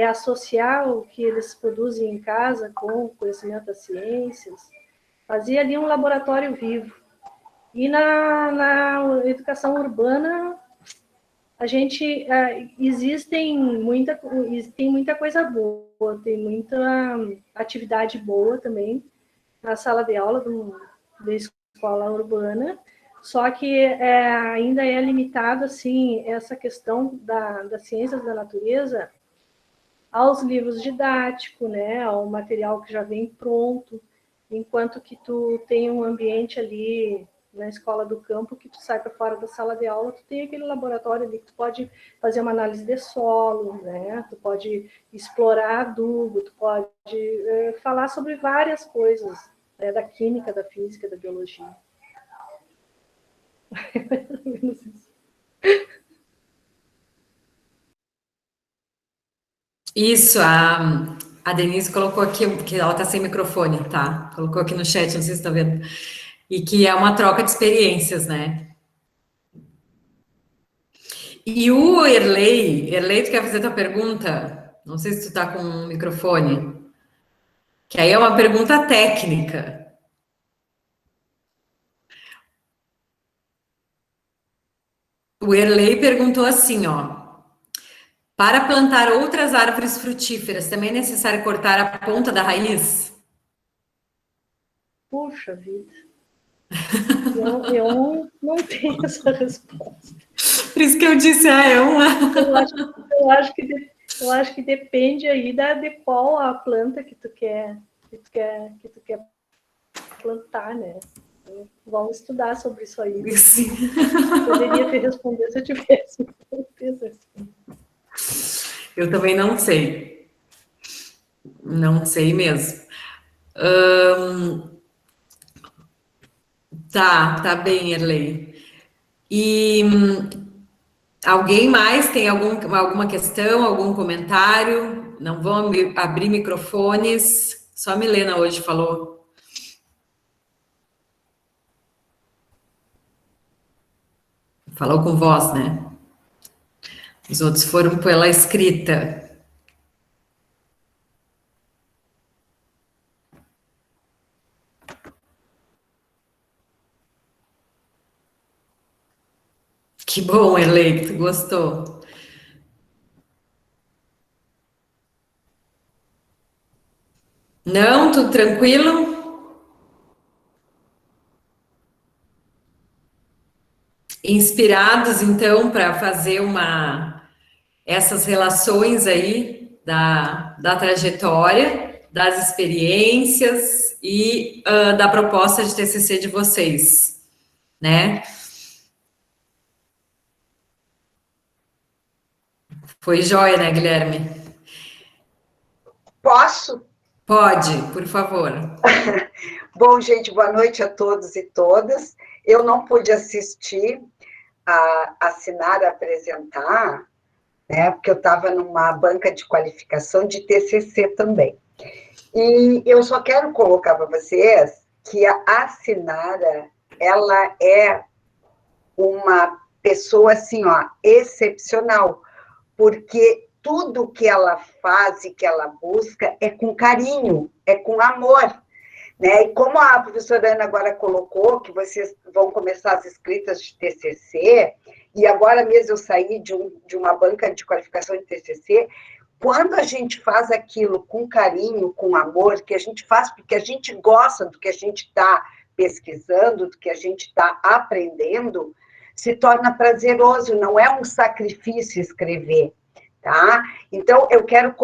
associar o que eles produzem em casa com o conhecimento das ciências, fazer ali um laboratório vivo. E na educação urbana, a gente tem muita coisa boa, tem muita atividade boa também na sala de aula da escola urbana, só que ainda é limitado assim essa questão das ciências da natureza aos livros didáticos, né, ao material que já vem pronto, enquanto que tu tem um ambiente ali na escola do campo, que tu sai para fora da sala de aula, tu tem aquele laboratório ali que tu pode fazer uma análise de solo, né? Tu pode explorar adubo, tu pode falar sobre várias coisas, né? Da química, da física, da biologia. Isso, a Denise colocou aqui, que ela está sem microfone, tá? Colocou aqui no chat, não sei se você está vendo. E que é uma troca de experiências, né? E o Erlei, tu quer fazer tua pergunta? Não sei se tu tá com um microfone. Que aí é uma pergunta técnica. O Erlei perguntou assim, ó. Para plantar outras árvores frutíferas, também é necessário cortar a ponta da raiz? Puxa vida. Eu não tenho essa resposta. Por isso que eu disse, é uma. Eu acho que depende aí de qual a planta que tu quer plantar, né? Vamos estudar sobre isso aí. Sim. Poderia ter respondido se eu tivesse certeza. Eu também não sei. Não sei mesmo. Tá bem, Erlei. E alguém mais tem alguma questão, algum comentário? Não vão abrir microfones. Só a Milena hoje falou. Falou com voz, né? Os outros foram pela escrita. Que bom, Erlei, que tu gostou. Não, tudo tranquilo? Inspirados, então, para fazer essas relações aí da trajetória, das experiências e da proposta de TCC de vocês, né? Foi jóia, né, Guilherme? Posso? Pode, por favor. Bom, gente, boa noite a todos e todas. Eu não pude assistir a Sinara apresentar, né, porque eu estava numa banca de qualificação de TCC também. E eu só quero colocar para vocês que a Sinara, ela é uma pessoa, assim, ó, excepcional, porque tudo que ela faz e que ela busca é com carinho, é com amor, né? E como a professora Ana agora colocou, que vocês vão começar as escritas de TCC, e agora mesmo eu saí de uma banca de qualificação de TCC, quando a gente faz aquilo com carinho, com amor, que a gente faz porque a gente gosta do que a gente está pesquisando, do que a gente está aprendendo, se torna prazeroso, não é um sacrifício escrever, tá? Então, eu quero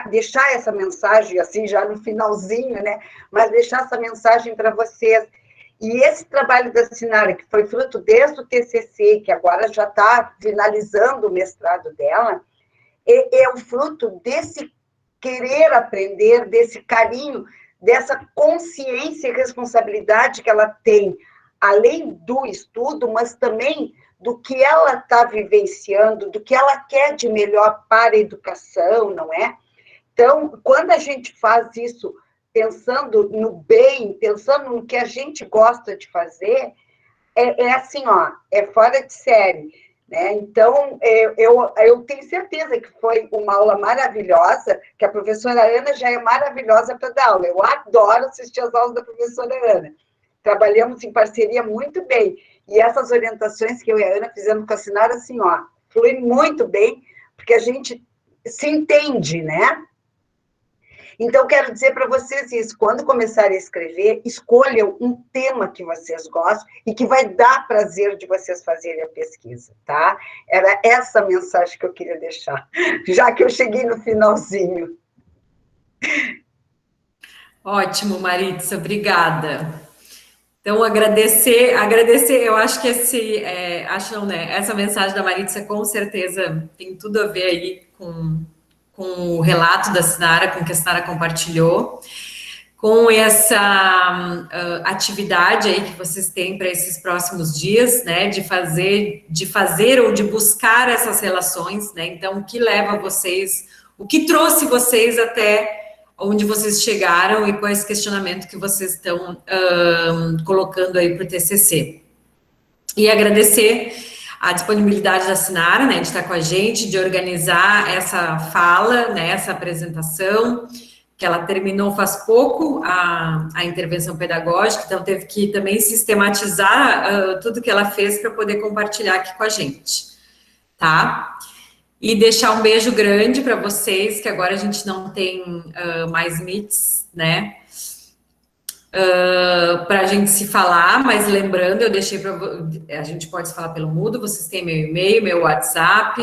deixar essa mensagem, assim, já no finalzinho, né? Mas deixar essa mensagem para vocês. E esse trabalho da Sinara, que foi fruto desde o TCC, que agora já está finalizando o mestrado dela, é o fruto desse querer aprender, desse carinho, dessa consciência e responsabilidade que ela tem, além do estudo, mas também do que ela está vivenciando, do que ela quer de melhor para a educação, não é? Então, quando a gente faz isso pensando no bem, pensando no que a gente gosta de fazer, é assim, ó, é fora de série, né? Então, eu tenho certeza que foi uma aula maravilhosa, que a professora Ana já é maravilhosa para dar aula. Eu adoro assistir as aulas da professora Ana. Trabalhamos em parceria muito bem. E essas orientações que eu e a Ana fizemos com a Sinara, assim, ó, flui muito bem, porque a gente se entende, né? Então, quero dizer para vocês isso, quando começarem a escrever, escolham um tema que vocês gostam e que vai dar prazer de vocês fazerem a pesquisa, tá? Era essa a mensagem que eu queria deixar, já que eu cheguei no finalzinho. Ótimo, Maritza, obrigada. Então, agradecer, eu acho que essa mensagem da Maritza com certeza tem tudo a ver aí com o relato da Sinara, com o que a Sinara compartilhou, com essa atividade aí que vocês têm para esses próximos dias, né, de fazer ou de buscar essas relações, né, então, o que leva vocês, o que trouxe vocês até onde vocês chegaram e quais questionamentos que vocês estão colocando aí para o TCC. E agradecer a disponibilidade da Sinara, né, de estar com a gente, de organizar essa fala, né, essa apresentação, que ela terminou faz pouco, a intervenção pedagógica, então teve que também sistematizar tudo que ela fez para poder compartilhar aqui com a gente, tá? E deixar um beijo grande para vocês, que agora a gente não tem mais meets, né? Para a gente se falar, mas lembrando, eu deixei para a gente pode se falar pelo mudo, vocês têm meu e-mail, meu WhatsApp.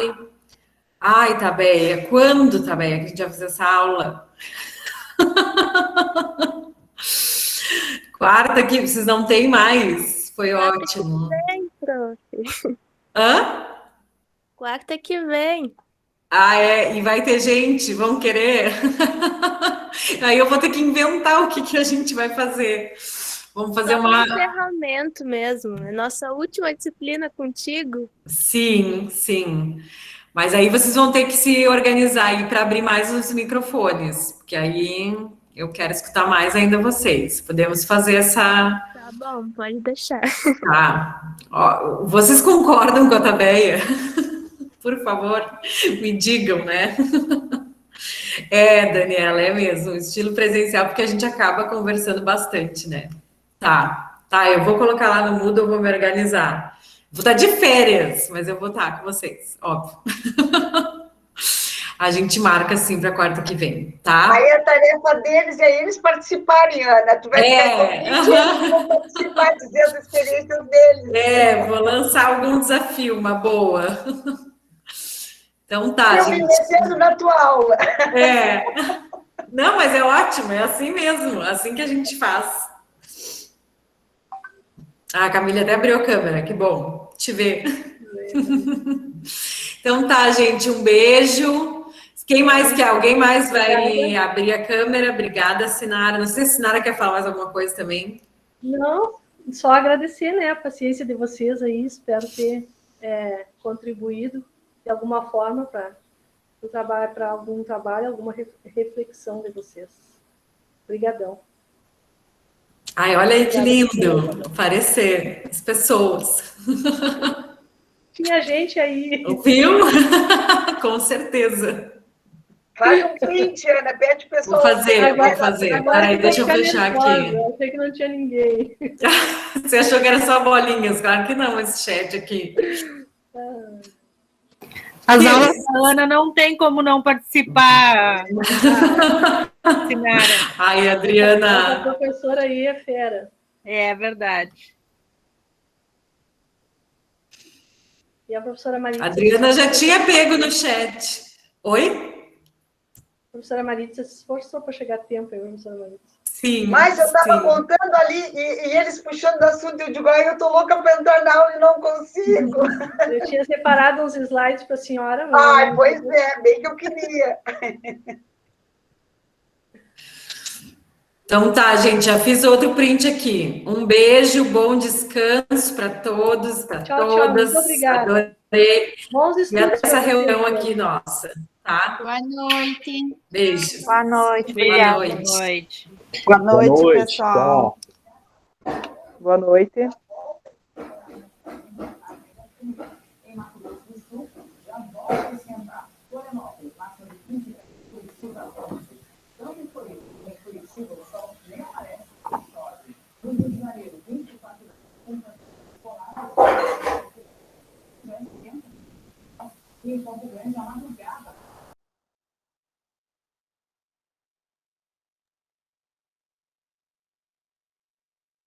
Ai, Tabeia, quando, Tabeia, que a gente vai fazer essa aula? Quarta que vocês não têm mais, foi ótimo. Quarta que vem, prof. Hã? Quarta que vem. Ah, é, e vai ter gente, vão querer? Aí eu vou ter que inventar o que a gente vai fazer. Vamos fazer Só uma... um encerramento mesmo. É nossa última disciplina contigo. Sim, sim. Mas aí vocês vão ter que se organizar aí para abrir mais os microfones, porque aí eu quero escutar mais ainda vocês. Podemos fazer essa... Tá bom, pode deixar. Tá. Ó, vocês concordam com a Tabeia? Por favor, me digam, né? É, Daniela, é mesmo, estilo presencial, porque a gente acaba conversando bastante, né? Tá, eu vou colocar lá no Moodle, eu vou me organizar. Vou estar de férias, mas eu vou estar com vocês, óbvio. A gente marca, assim, para quarta que vem, tá? Aí a tarefa deles é eles participarem, Ana. Tu vai ficar convite, eles vão participar, dizendo as experiências deles. É, vou lançar algum desafio, uma boa. Então tá, eu gente. me metendo na tua aula. É. Não, mas é ótimo, é assim mesmo, assim que a gente faz. Ah, a Camila até abriu a câmera, que bom te ver. Então tá, gente, um beijo. Quem mais quer? Alguém mais vai abrir a câmera? Obrigada, Sinara. Não sei se a Sinara quer falar mais alguma coisa também. Não, só agradecer, né, a paciência de vocês aí. Espero ter contribuído de alguma forma para algum trabalho, alguma reflexão de vocês. Obrigadão. Ai, olha aí que lindo aparecer as pessoas. Tinha gente aí. Viu? Com certeza. Faz um print, Ana, pede o pessoal. Vou fazer. Peraí, deixa eu fechar aqui. Eu achei que não tinha ninguém. Você achou que era só bolinhas? Claro que não, esse chat aqui. As aulas da Ana não tem como não participar. Sinara. Ai, Adriana. A professora aí é fera. É verdade. E a professora Maritza... Adriana já tinha pego no chat. Oi? A professora Maritza se esforçou para chegar a tempo, aí, professora Maritza. Sim. Mas eu estava sim. contando ali e eles puxando do assunto, eu digo, eu estou louca para entrar na aula e não consigo. Eu tinha separado uns slides para a senhora. Ai, pois é, bem que eu queria. Então tá, gente, já fiz outro print aqui. Um beijo, bom descanso para todos, para todas. Muito obrigada. Adorei. Bons estudos. E essa reunião aqui nossa, tá? Boa noite. Beijos. Boa noite. Boa Obrigada. noite. Boa noite, Boa noite, pessoal. Boa noite. Em Campo Grande, à madrugada.